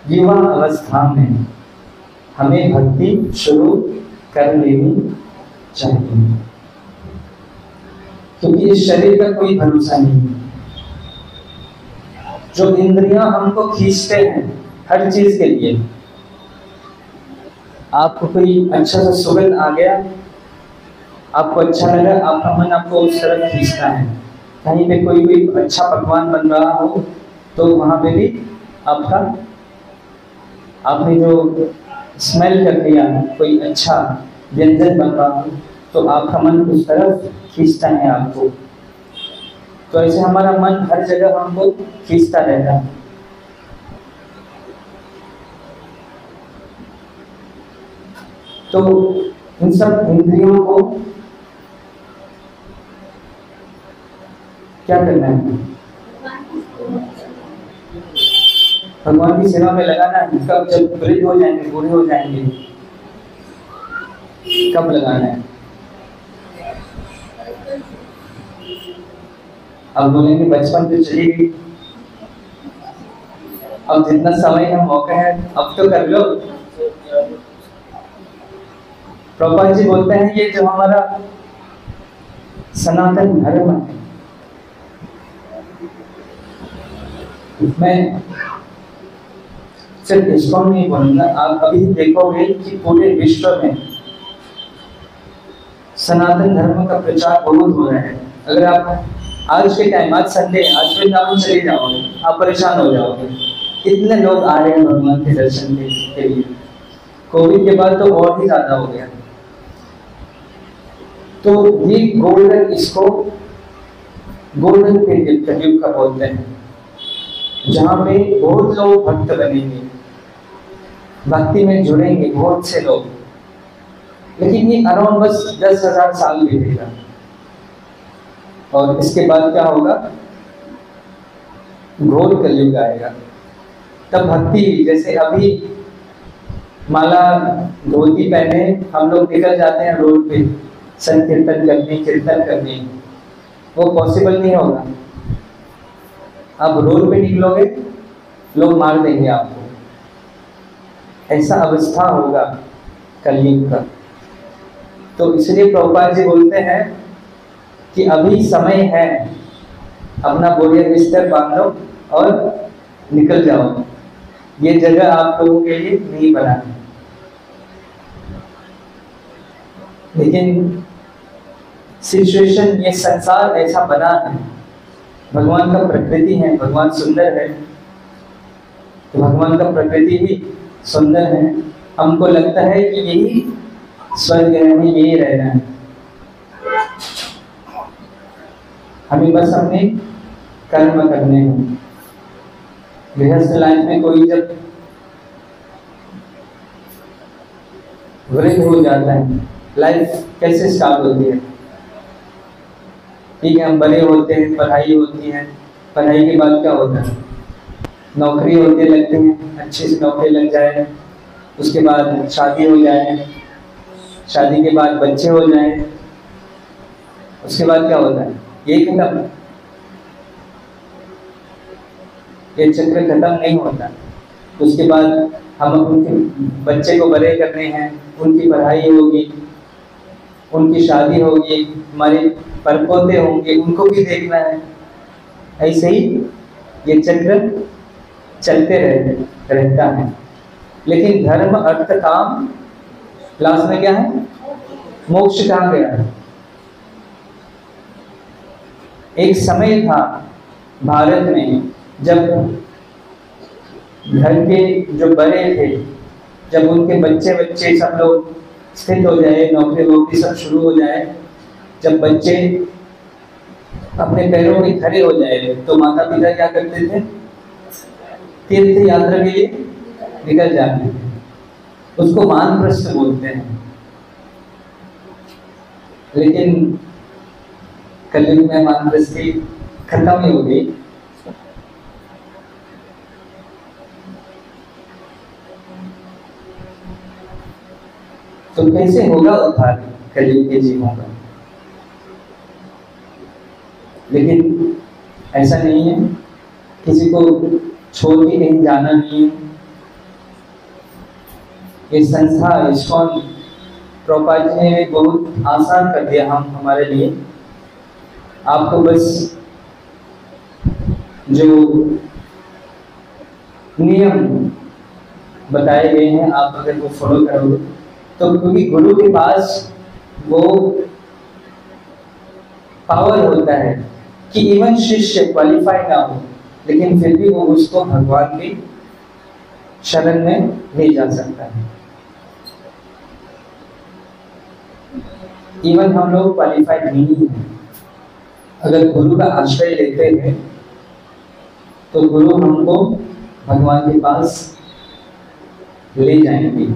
युवा अवस्था में हमें भक्ति शुरू कर लेनी चाहिए, क्योंकि इस शरीर का कोई भरोसा नहीं है। जो इंद्रियां हमको खींचते हैं हर चीज के लिए, आपको कोई अच्छा सा सुगंध आ गया, आपको अच्छा लगा, आपका मन आपको उस तरफ खींचता है। कहीं पे कोई अच्छा पकवान बन रहा हो तो वहां पे भी आपने जो स्मेल कर दिया, कोई अच्छा व्यंजन बन रहा हो तो आपका मन उस तरफ खींचता है आपको। तो ऐसे हमारा मन हर जगह हमको खींचता रहता है। तो इन सब इंद्रियों को क्या करना है? भगवान की सेवा में लगाना है। कब? जब वृद्ध हो जाएंगे, बूढ़े हो जाएंगे, कब लगाना है? अब बोलेंगे बचपन तो चली गई, अब जितना समय है मौका है अब तो कर लो। प्रभुपाद जी बोलते हैं ये जो हमारा सनातन धर्म है, मैं सिर्फ इस्कॉन नहीं बोलूंगा, आप अभी देखोगे कि पूरे विश्व में सनातन धर्म का प्रचार बहुत हो रहा है। अगर आप आज के टाइम, आज संडे, आज वृंदावन चले जाओगे, आप परेशान हो जाओगे, कितने लोग आ रहे हैं भगवान के दर्शन के लिए। कोविड के बाद तो और भी ज्यादा हो गया। तो ये गोल्डन, इसको गोल्डन पीरियड कलयुग का बोलते हैं, जहां पे बहुत लोग भक्त बनेंगे, भक्ति में जुड़ेंगे बहुत से लोग। लेकिन ये अराउंड बस 10,000 साल बीतेगा, और इसके बाद क्या होगा, घोर कलयुग आएगा। तब भक्ति, जैसे अभी माला धोती पहने हम लोग निकल जाते हैं रोड पे संकीर्तन करने, कीर्तन करने, वो पॉसिबल नहीं होगा। आप रोड पे निकलोगे, लोग मार देंगे आपको। ऐसा अवस्था होगा कलयुग का। तो इसलिए प्रभुपाद जी बोलते हैं कि अभी समय है, अपना बोरिया बिस्तर बांधो और निकल जाओ। ये जगह आप लोगों के लिए नहीं बना है। लेकिन सिचुएशन, ये संसार ऐसा बना है, भगवान का प्रकृति है, भगवान सुंदर है, तो भगवान का प्रकृति भी सुंदर है। हमको लगता है कि यही स्वर्ग है, हमें यही रहना है। हमें बस अपने कर्म करने हैं। गृहस्थ लाइफ में कोई जब वृद्ध हो जाता है, लाइफ कैसे स्टार्ट होती है? ठीक है, हम बड़े होते हैं, पढ़ाई होती है, पढ़ाई के बाद क्या होता है, नौकरी होने लगती है, अच्छी सी नौकरी लग जाए, उसके बाद शादी हो जाए, शादी के बाद बच्चे हो जाए, उसके बाद क्या होता है, ये खत्म। ये चक्र खत्म नहीं होता। उसके बाद हम उनके बच्चे को बड़े करने हैं, उनकी पढ़ाई होगी, उनकी शादी होगी, हमारे परपोते होंगे, उनको भी देखना है। ऐसे ही ये चक्र चलते रहता है। लेकिन धर्म, अर्थ, काम, लास्ट में क्या है, मोक्ष कहाँ गया है? एक समय था भारत में जब घर के जो बड़े थे, जब उनके बच्चे सब लोग स्थित हो जाए, नौकरी वोकरी सब शुरू हो जाए, जब बच्चे अपने पैरों में खड़े हो जाए, तो माता पिता क्या करते थे, तीर्थ यात्रा के लिए निकल जाते थे। उसको वानप्रस्थ बोलते हैं। लेकिन कलयुग में वानप्रस्थी खत्म ही हो गई। तो कैसे होगा उद्धार कलयुग के जीवों का? लेकिन ऐसा नहीं है, किसी को छोड़ के कहीं जाना नहीं है। ये संस्था इस्कॉन प्रभुपाद जी ने बहुत आसान कर दिया हमारे लिए। आपको बस जो नियम बताए गए हैं, आप अगर वो फॉलो करोगे तो, क्योंकि गुरु के पास वो पावर होता है कि इवन शिष्य क्वालिफाई ना हो, लेकिन फिर भी वो उसको भगवान की शरण में ले जा सकता है। इवन हम लोग क्वालिफाइड नहीं हैं, अगर गुरु का आश्रय लेते हैं तो गुरु हमको भगवान के पास ले जाएंगे।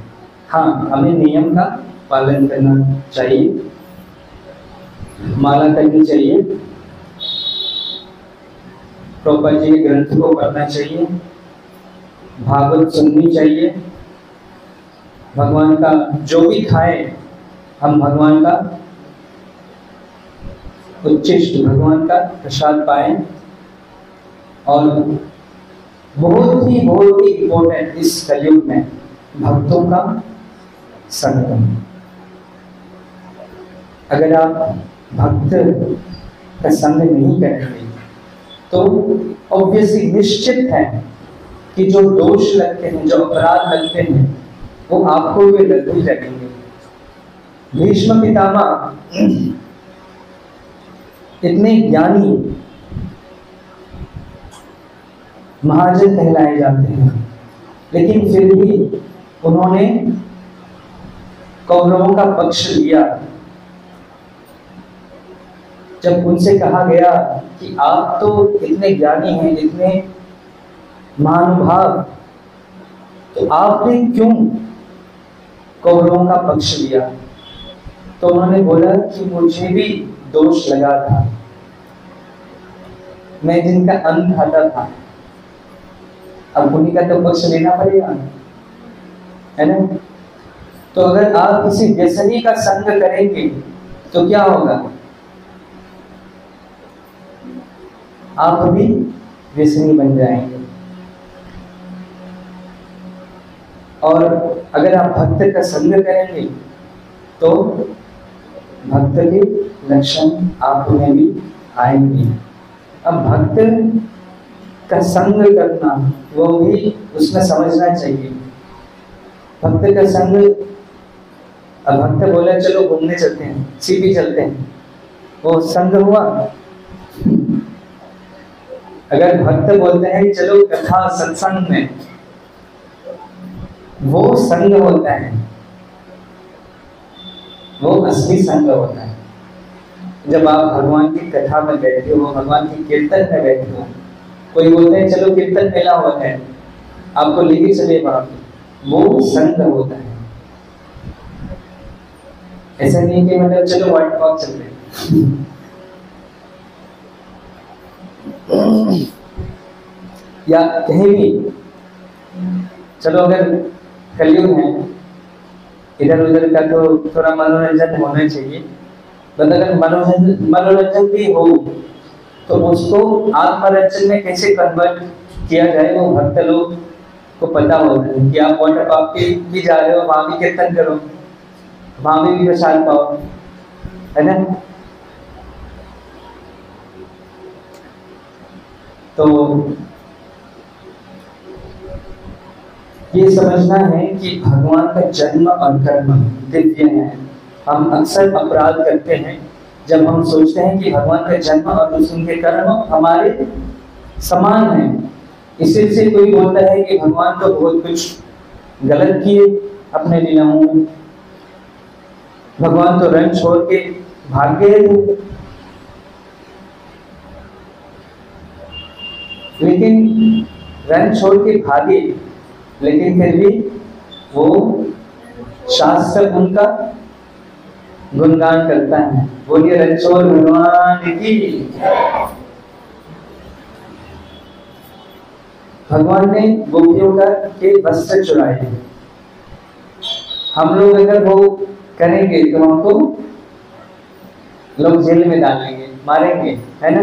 हाँ, हमें नियम का पालन करना चाहिए, माला करनी चाहिए, प्रभुपाद जी के ग्रंथ को पढ़ना चाहिए, भागवत सुननी चाहिए, भगवान का जो भी खाए हम भगवान का उच्चिष्ट, भगवान का प्रसाद पाए। और बहुत ही इम्पोर्टेंट इस कलयुग में भक्तों का संगम। अगर आप भक्त का संग नहीं करेंगे तो ऑब्वियसली निश्चित है कि जो दोष लगते हैं, जो अपराध लगते हैं, वो आपको भी लगेंगे। भीष्म पितामह इतने ज्ञानी महाजन कहलाए जाते हैं, लेकिन फिर भी उन्होंने कौरवों का पक्ष लिया। जब उनसे कहा गया कि आप तो इतने ज्ञानी हैं, इतने महानुभाव, तो आपने क्यों कौरवों का पक्ष लिया? तो उन्होंने बोला कि मुझे भी दोष लगा था, मैं जिनका अन्न खाता था, अब उन्हीं का तो पक्ष लेना पड़ेगा, है ना? तो अगर आप किसी व्यसनी का संग करेंगे तो क्या होगा? आप भी व्यसनी बन जाएंगे। और अगर आप भक्त का संग करेंगे तो भक्त के लक्षण आप में भी आएंगे। अब भक्त का संग करना, वो भी उसमें समझना चाहिए। भक्त का संग, अब भक्त बोला चलो घूमने चलते हैं, सीपी चलते हैं, वो संग हुआ। अगर भक्त बोलते हैं चलो कथा सत्संग में, वो संग होता है, वो असली संग होता है। जब आप भगवान की कथा में बैठे हो, भगवान की कीर्तन में बैठे हो, कोई बोलते हैं चलो कीर्तन मेला हुआ है, आपको लेके चले वहां, वो संग होता है। ऐसा नहीं कि मतलब चलो वाटर पार्क चल रहे, या कहीं भी चलो, अगर कलयुग है, इधर उधर का तो थोड़ा मनोरंजन होना चाहिए, मतलब अगर मनोरंजन भी हो तो उसको आत्मरंजन में कैसे कन्वर्ट किया जाए, वो भक्त लोग को पता होता है। कि आप वाटर पार्क के भी जा रहे हो, वहां भी कीर्तन करो, वहां भी प्रसाद पाओ, है ना? तो ये समझना है कि भगवान का जन्म और कर्म दिव्य है। हम अक्सर अपराध करते हैं जब हम सोचते हैं कि भगवान का जन्म और उनके कर्म हमारे समान हैं। इसी से कोई बोलता है कि भगवान तो बहुत कुछ गलत किए अपने लीलाओं में, भगवान तो रंग छोड़ के भाग गए थे। लेकिन रंग छोड़ के भागे, लेकिन फिर भी वो शास्त्र उनका गुणगान करता है। बोलिए रणछोड़ भगवान की। भगवान ने गोपियों का के वस्त्र चुराए। हम लोग अगर वो करेंगे तो हमको लोग जेल में डालेंगे, मारेंगे, है ना?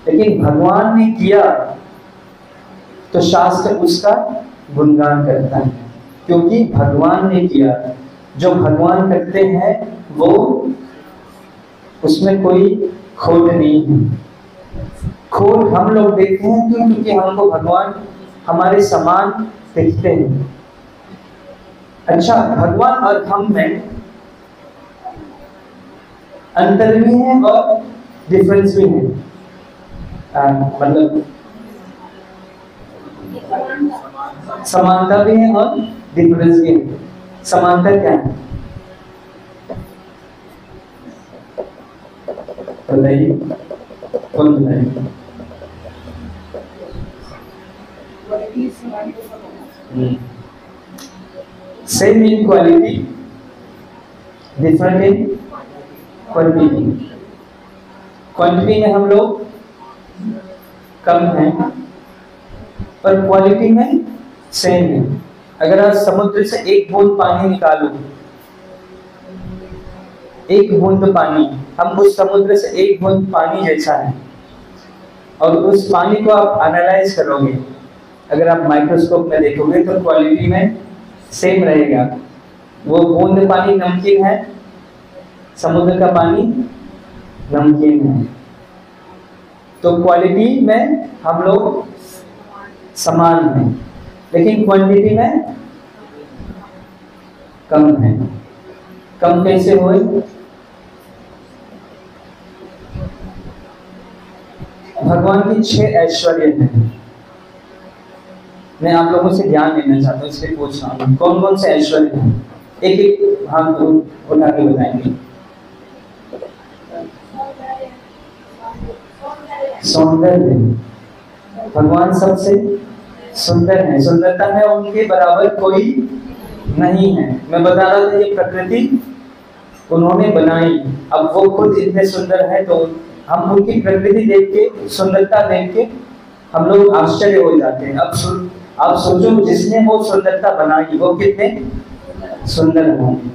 लेकिन भगवान ने किया तो शास्त्र उसका गुणगान करता है, क्योंकि भगवान ने किया। जो भगवान करते हैं वो उसमें कोई खोट नहीं है। खोट हम लोग देखते हैं क्योंकि हमको भगवान हमारे समान दिखते हैं। अच्छा, भगवान और हम में अंतर भी है और डिफरेंस भी है। मतलब समानता भी है और डिफरेंस भी है। समानता क्या है बताइए, कौन बताइए? Same in quality, different in quantity. Quantity में हम लोग कम हैं पर क्वालिटी में सेम है। अगर आप समुद्र से एक बूंद पानी निकालो, एक बूंद पानी, हम उस समुद्र से एक बूंद पानी जैसा है, और उस पानी को आप एनालाइज करोगे, अगर आप माइक्रोस्कोप में देखोगे तो क्वालिटी में सेम रहेगा। वो बूंद पानी नमकीन है, समुद्र का पानी नमकीन है। तो क्वालिटी में हम लोग समान हैं, लेकिन क्वांटिटी में कम है। कम कैसे हुए? भगवान की 6 ऐश्वर्य हैं। मैं आप लोगों से ज्ञान लेना चाहता हूँ, इसलिए पूछ रहा हूँ कौन कौन से ऐश्वर्य हैं। एक एक हाथ उठा के बताएंगे। सौंदर्य, भगवान सबसे सुंदर है, सुंदरता में उनके बराबर कोई नहीं है। मैं बता रहा था ये प्रकृति उन्होंने बनाई, अब वो खुद इतने सुंदर है तो हम उनकी प्रकृति देख के, सुंदरता देख के हम लोग आश्चर्य हो जाते हैं। अब आप सोचो, जिसने वो सुंदरता बनाई वो कितने सुंदर होंगे।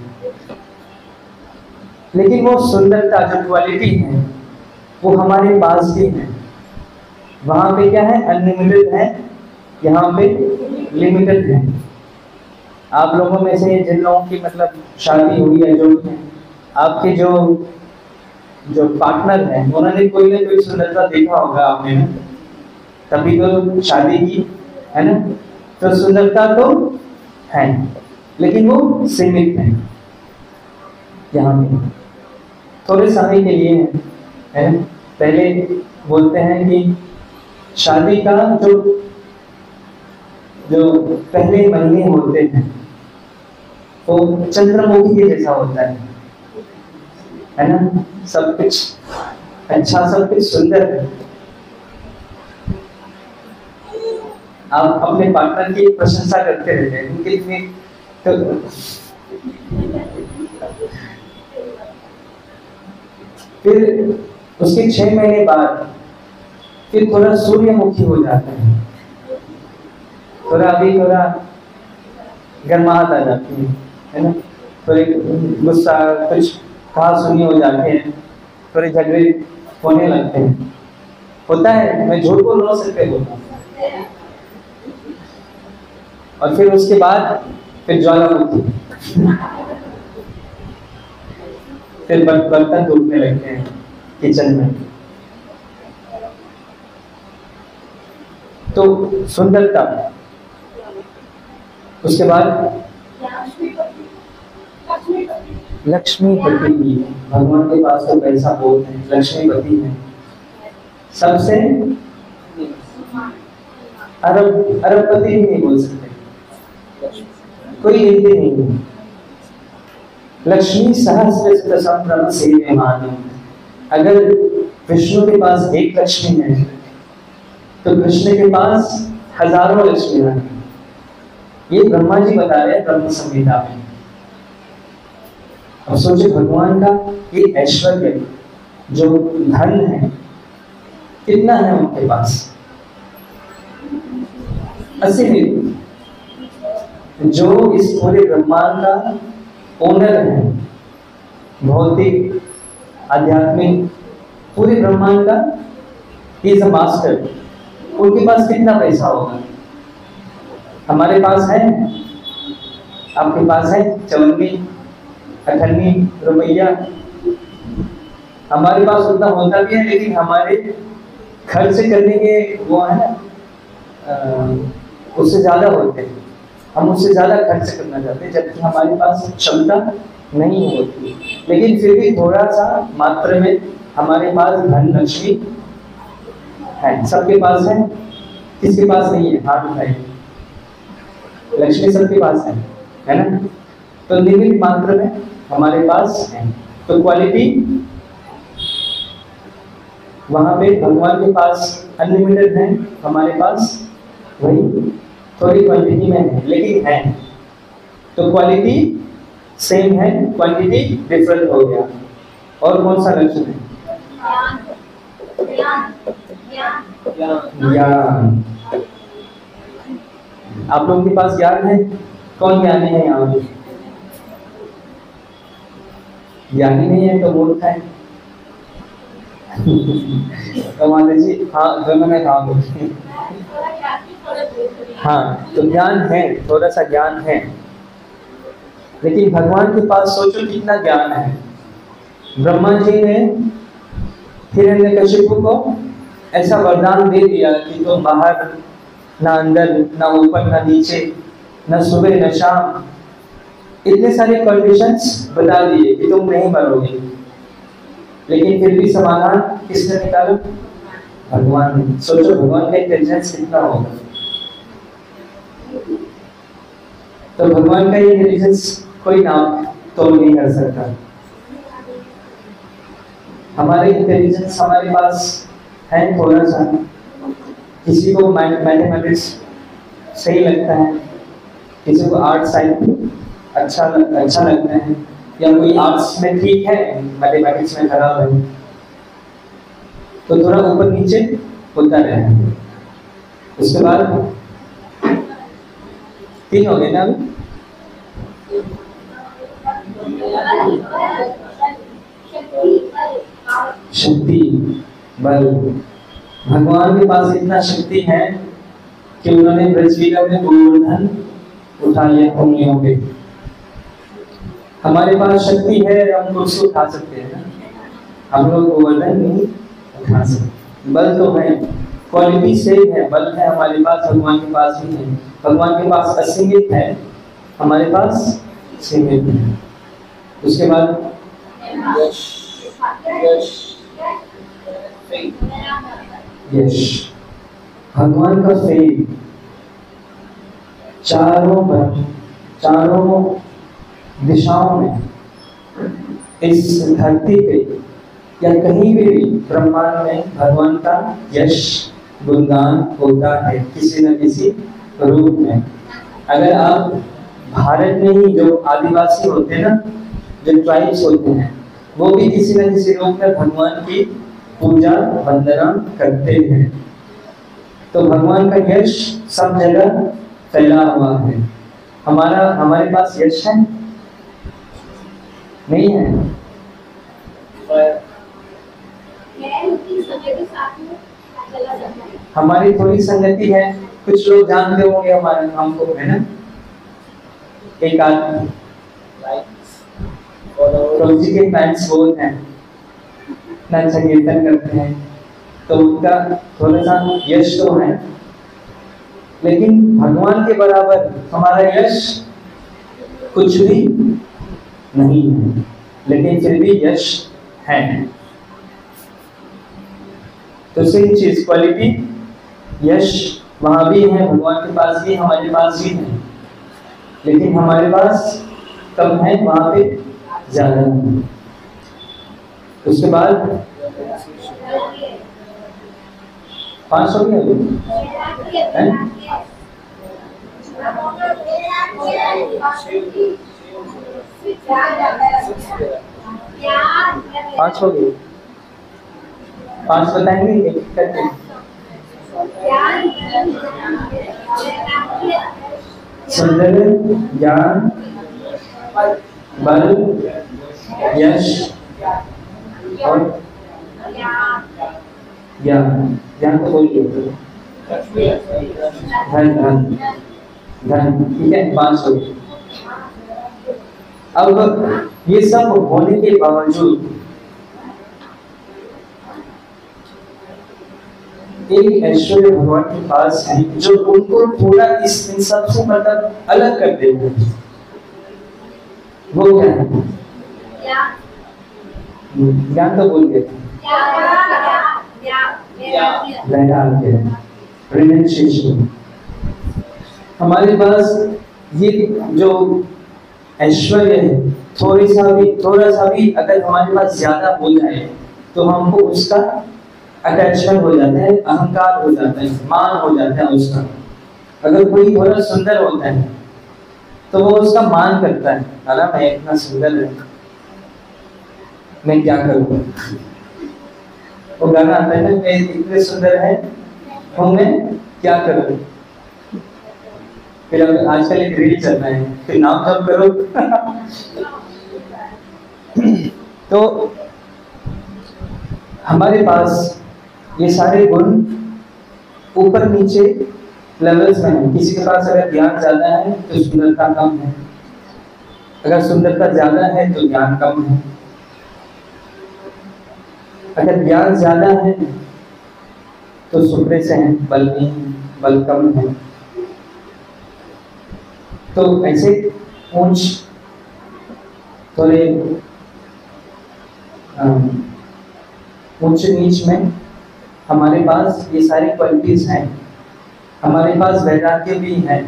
लेकिन वो सुंदरता जो क्वालिटी है वो हमारे पास भी है। वहां पे क्या है? अनलिमिटेड है, यहाँ पे लिमिटेड है। आप लोगों में से जिन लोगों की मतलब शादी हुई है, जो है आपके जो पार्टनर है, उन्होंने कोई ना कोई सुंदरता देखा होगा आपने, तभी तो शादी की, है ना? तो सुंदरता तो है, लेकिन वो सीमित है। यहाँ पे थोड़े समय के लिए है। पहले बोलते हैं कि शादी का जो पहले महीने होते हैं वो चंद्रमुखी के जैसा होता है ना? सब कुछ अच्छा, सब कुछ सुंदर है। आप अपने पार्टनर की प्रशंसा करते रहते हैं, उनके लिए तो फिर उसके 6 महीने बाद फिर थोड़ा सूर्यमुखी हो जाता है, थोड़ा गर्माहट आ जाती है ना? थोड़े गुस्सा, कुछ कहा सुनी हो जाते हैं, थोड़े झगड़े होने लगते हैं। होता है, मैं झूठ बोल रहा हूँ, सिर्फ बोलता हूँ। और फिर उसके बाद फिर ज्वालामुखी, फिर बर्तन टूटने लगते हैं किचन में। तो सुंदरता, उसके बाद लक्ष्मीपति। भगवान के पास तो पैसा बहुत है, लक्ष्मीपति है, सबसे अरबपति भी नहीं बोल सकते, कोई गिनती नहीं है। लक्ष्मी सहस्र संभ्रम से मानो। अगर विष्णु के पास एक लक्ष्मी है तो कृष्ण के पास हजारों लक्ष्मियां हैं। ये ब्रह्मा जी बता रहे हैं ब्रह्म संहिता में। अब सोचिए, भगवान का ये ऐश्वर्य जो धन है कितना है उनके पास, असीमित। जो इस पूरे ब्रह्मांड का ओनर है, भौतिक आध्यात्मिक पूरे ब्रह्मांड का इज अ मास्टर, उनके पास कितना पैसा होगा? हमारे पास है, आपके पास है 54-58 रुपया। हमारे पास उतना होता भी है, लेकिन हमारे खर्च करने के वो है ना, उससे ज्यादा होते हैं। हम उससे ज्यादा खर्च करना चाहते हैं, जबकि हमारे पास क्षमता नहीं होती। लेकिन फिर भी थोड़ा सा मात्रा में हमारे पास धन लक्ष्मी है। सबके पास है, किसके पास नहीं है? हाथ उठाइए। लक्ष्मी सबके पास है ना? तो निमित मात्रा में हमारे पास है। तो क्वालिटी वहां पे भगवान के पास अनलिमिटेड है, हमारे पास वही थोड़ी क्वांटिटी में है, लेकिन है। तो क्वालिटी सेम है, क्वांटिटी डिफरेंट हो गया। और कौन सा लक्ष्य है? ज्ञान। आप लोगों के पास ज्ञान है? कौन ज्ञानी है यहाँ पे? ज्ञानी नहीं है तो मूर्ख है। तो माता जी, हाँ दोनों में काम होती। हाँ, तो ज्ञान है, थोड़ा सा ज्ञान है, लेकिन भगवान के पास सोचो कितना ज्ञान है। ब्रह्मा जी ने हिरण्यकशिपु को ऐसा वरदान दे दिया कि तुम बाहर ना अंदर, ना ऊपर ना नीचे, ना सुबह ना शाम, इतने सारे कंडीशंस बता दिए कि तुम नहीं मरोगे, लेकिन फिर भी समाधान किसने निकाला? भगवान ने। सोचो भगवान का इंटेलिजेंस कितना होगा। तो भगवान का ये इंटेलिजेंस कोई नाम तोड़ नहीं कर सकता। हमारे इंटेलिजेंस हमारे पास है थोड़ा सा, किसी को मैथमेटिक्स सही लगता है, किसी को आर्ट साइंस अच्छा लगता है, या कोई आर्ट्स में ठीक है मैथमेटिक्स में खराब है, तो थोड़ा ऊपर नीचे होता रहेगा। उसके बाद 3 हो गए ना अभी? शक्ति, बल। भगवान के पास इतना शक्ति है कि उन्होंने ब्रजविला में गोवर्धन उठा लिया उंगलियों पे। हमारे पास शक्ति है, हम उसको उठा सकते हैं ना, हम लोग गोवर्धन नहीं उठा सकते। बल तो है, क्वालिटी सेम है, बल है हमारे पास, भगवान के पास भी है। भगवान के पास असीमित है, हमारे पास सीमित है। उसके बाद यश, भगवान का फेम चारों दिशाओं में, इस धरती पे या कहीं भी ब्रह्मांड में भगवान का यश गुणगान होता है किसी न किसी रूप में। अगर आप भारत में ही जो आदिवासी होते हैं ना, जो ट्राइब्स होते हैं, वो भी किसी न किसी रूप में भगवान की पूजा वंदना करते हैं। तो भगवान का यश सब जगह फैला हुआ है। हमारे पास यश है नहीं है? हमारी थोड़ी संगति है, कुछ लोग जानते होंगे हमारे हमको, है ना? एक आदमी प्रभु जी के फैंस बहुत हैं, इतना अच्छा कीर्तन करते हैं, तो उनका थोड़ा सा यश तो है, लेकिन भगवान के बराबर हमारा यश कुछ भी नहीं है, लेकिन फिर भी यश है। तो सेम चीज, क्वालिटी, यश वहां भी है, भगवान के पास भी, हमारे पास भी है, लेकिन हमारे पास कम है, वहां पे ज्यादा है। उसके बाद 500 हो गया, 5 हो गए, 5 बताएंगे करके। सुंदर, ज्ञान, बल, यश और ज्ञान को बोलिए, धन, ठीक है, 5 हो गए। अब ये सब होने के बावजूद एक ऐश्वर्य भगवान के पास है जो उनको पूरा इन सब से मतलब अलग कर देते हैं। वो क्या है? ज्ञान तो बोल गए, हमारे पास ये जो ऐश्वर्य है, थोड़ा सा भी अगर हमारे पास ज्यादा हो जाए तो हमको उसका अटैचमेंट हो जाता है, अहंकार हो जाता है, मान हो जाता है उसका। अगर कोई थोड़ा सुंदर होता है तो वो उसका मान करता है, अरे मैं इतना सुंदर है, मैं क्या करूँ। वो गाना आता है ना, मैं इतने सुंदर है तो मैं क्या करूँ। फिर आजकल एक रील चल रहा है, फिर नाम जप करो। तो हमारे पास ये सारे गुण ऊपर नीचे लेवल्स में है। किसी के पास अगर ज्ञान ज्यादा है तो सुंदरता कम है, अगर सुंदरता ज्यादा है तो ज्ञान कम है। अगर ज्ञान ज्यादा है तो शुक्र से हैं, बल नहीं, बल कम है। तो ऐसे ऊंच थोड़े ऊंच नीच में हमारे पास ये सारी क्वालिटीज हैं। हमारे पास वैराग्य भी है,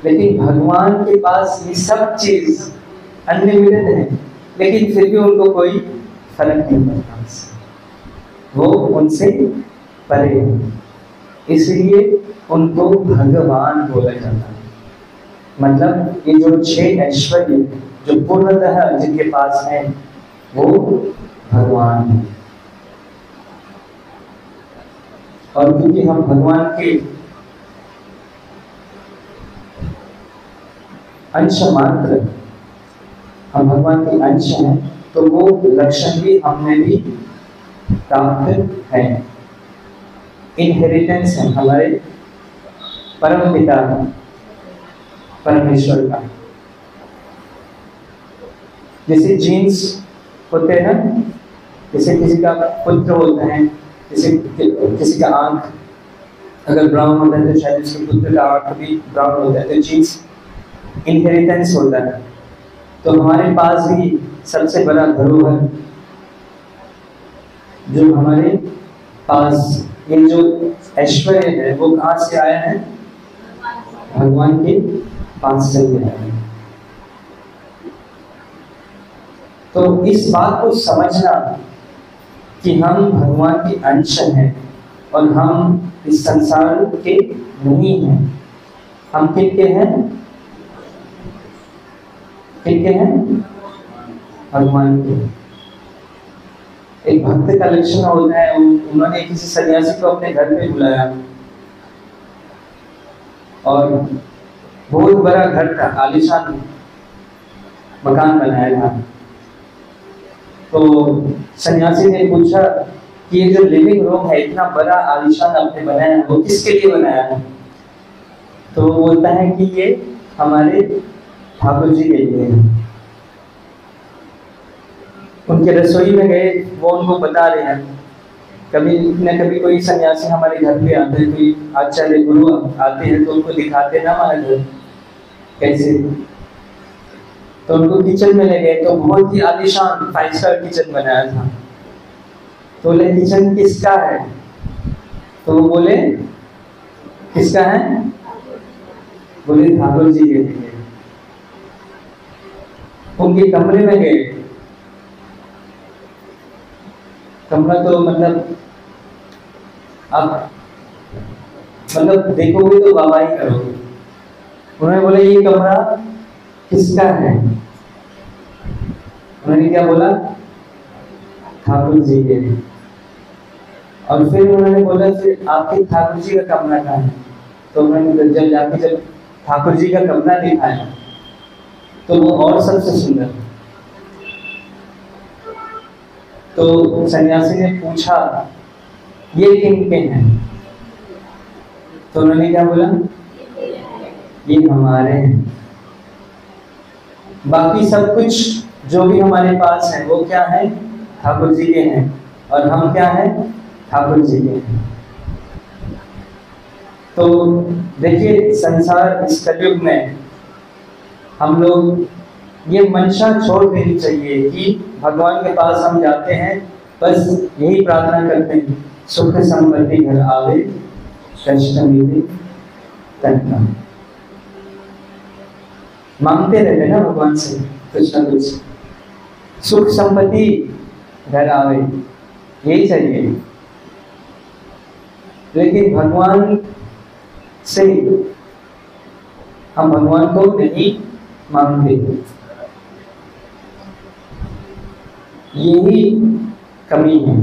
लेकिन भगवान के पास ये सब चीज अनलिमिटेड है, लेकिन फिर भी उनको कोई फर्क नहीं पड़ता, वो उनसे परे है, इसलिए उनको भगवान बोला जाता है। मतलब ये जो 6 ऐश्वर्य जो पूर्णतः जिनके पास है वो भगवान है। और क्योंकि हम भगवान के अंश मात्र, हम भगवान के अंश हैं, तो वो लक्षण भी हमें भी प्राप्त है, इनहेरिटेंस है हमारे परम पिता परमेश्वर का। जैसे जीन्स होते हैं ना, जैसे किसी का पुत्र होता है, जैसे किसी का आंख अगर ब्राउन होता है तो शायद उसके पुत्र का आंख भी ब्राउन होता है, तो जीन्स इनहेरिटेंस होता है। तो हमारे पास भी सबसे बड़ा धरोहर जो हमारे पास ये जो ऐश्वर्य है वो कहाँ से आया है? भगवान के पास से आया है। तो इस बात को समझना कि हम भगवान के अंश हैं और हम इस संसार के नहीं हैं। हम किसके हैं? किसके हैं? भगवान के। एक भक्त का लक्षण होता है, उन्होंने किसी सन्यासी को अपने घर पे बुलाया और बहुत बड़ा घर था, आलीशान मकान बनाया था। तो सन्यासी ने पूछा कि ये जो लिविंग रूम है इतना बड़ा आलीशान आपने बनाया, वो किसके लिए बनाया है? तो वो बोलता है कि ये हमारे ठाकुर जी के लिए है। उनके रसोई में गए, वो उनको बता रहे हैं, कभी न कभी कोई सन्यासी हमारे घर पे आते हैं, कोई आचार्य गुरु आते हैं तो उनको दिखाते ना हमारा घर कैसे। तो उनको किचन में ले गए, तो बहुत ही आलीशान 5 स्टार किचन बनाया था। तो बोले किचन किसका है? तो वो बोले किसका है? बोले ठाकुर जी के लिए। उनके कमरे में गए, कमरा तो मतलब आप मतलब देखोगे तो वाह ही करोगे। उन्होंने बोला ये कमरा किसका है? उन्होंने क्या बोला? ठाकुर जी के। और फिर उन्होंने बोला फिर आपके ठाकुर जी का कमरा कहाँ है? तो उन्होंने जब जाके जब ठाकुर जी का कमरा दिखाया तो वो और सबसे सुंदर। तो सन्यासी ने पूछा ये किनके हैं? तो उन्होंने क्या बोला? ये हमारे हैं। बाकी सब कुछ जो भी हमारे पास है वो क्या है? ठाकुर जी के हैं। और हम क्या हैं? ठाकुर जी के हैं। तो देखिए संसार इस कलयुग में हम लोग ये मंशा छोड़ देनी चाहिए कि भगवान के पास हम जाते हैं, बस यही प्रार्थना करते हैं सुख समृद्धि घर आवे, कष्ट मिले तनका। मांगते रहते ना भगवान से कुछ ना कुछ, सुख संपत्ति घर आवे, यही चाहिए। लेकिन भगवान से हम भगवान को नहीं मांगते, यही कमी है।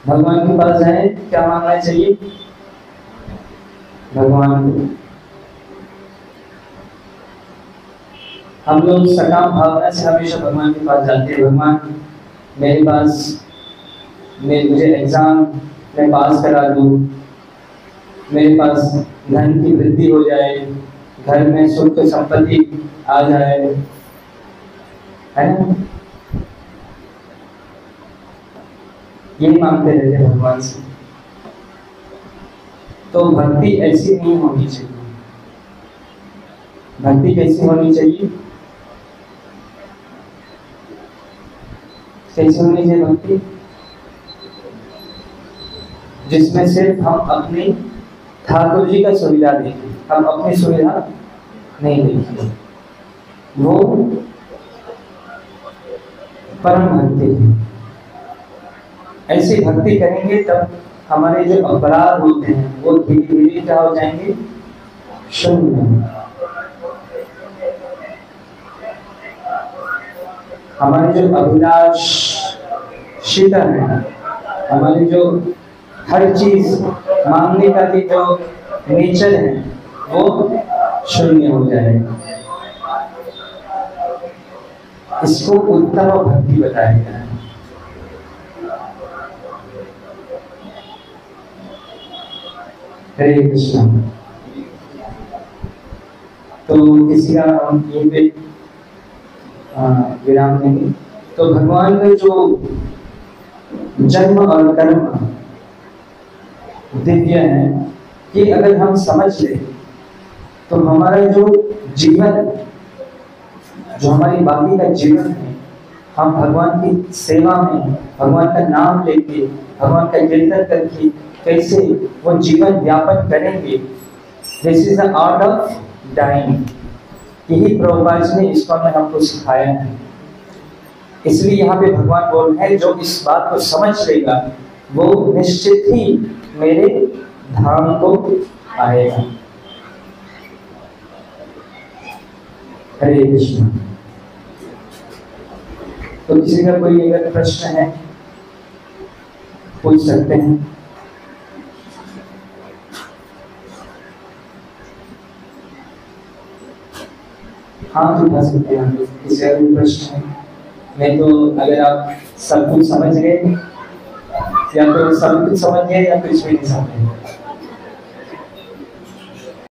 भगवान के पास जाए क्या मांगना चाहिए? भगवान को। हम लोग सकाम भावना से हमेशा भगवान के पास जाते हैं, भगवान मेरे पास मुझे एग्जाम में पास करा दूं, मेरे पास धन की वृद्धि हो जाए, घर में सुख संपत्ति आ जाए, है ना? यही मांगते रहते हैं भगवान से। तो भक्ति ऐसी नहीं होनी चाहिए। भक्ति कैसी होनी चाहिए? कैसी होनी चाहिए भक्ति? जिसमें सिर्फ हम अपनी ठाकुर जी का सुविधा देखें, हम अपनी सुविधा नहीं देखें, वो परम भक्ति है। ऐसी भक्ति करेंगे तब हमारे जो अपराध होते हैं वो धीरे धीरे क्या हो जाएंगे? शून्य। हमारी जो अभिलाष शीतल है, हमारी जो हर चीज मांगने का भी जो नेचर है वो शून्य हो जाएगा। इसको उत्तम भक्ति बताया गया है। हरे कृष्ण। तो इसी का हम यहीं पे विराम देंगे। तो भगवान का जो जन्म और कर्म दिव्य है कि अगर हम समझ ले तो हमारा जो जीवन, जो हमारी बाकी का जीवन है, हम भगवान की सेवा में, भगवान का नाम लेके, भगवान का कीर्तन करके कैसे वो जीवन व्यापन करेंगे। This is the art of dying. यही प्रभुपाद ने इस पर में हमको सिखाया है। इसलिए यहाँ पे भगवान बोल रहे हैं जो इस बात को समझ लेगा वो निश्चित ही मेरे धाम को आएगा। हरे कृष्ण। तो किसी का कोई अगर प्रश्न है पूछ सकते हैं। हाँ तो पूछ सकते हैं। किसी का कोई प्रश्न है? नहीं तो अगर आप सब कुछ समझ गए, या तो सब कुछ समझ गए या कुछ भी नहीं समझ गए।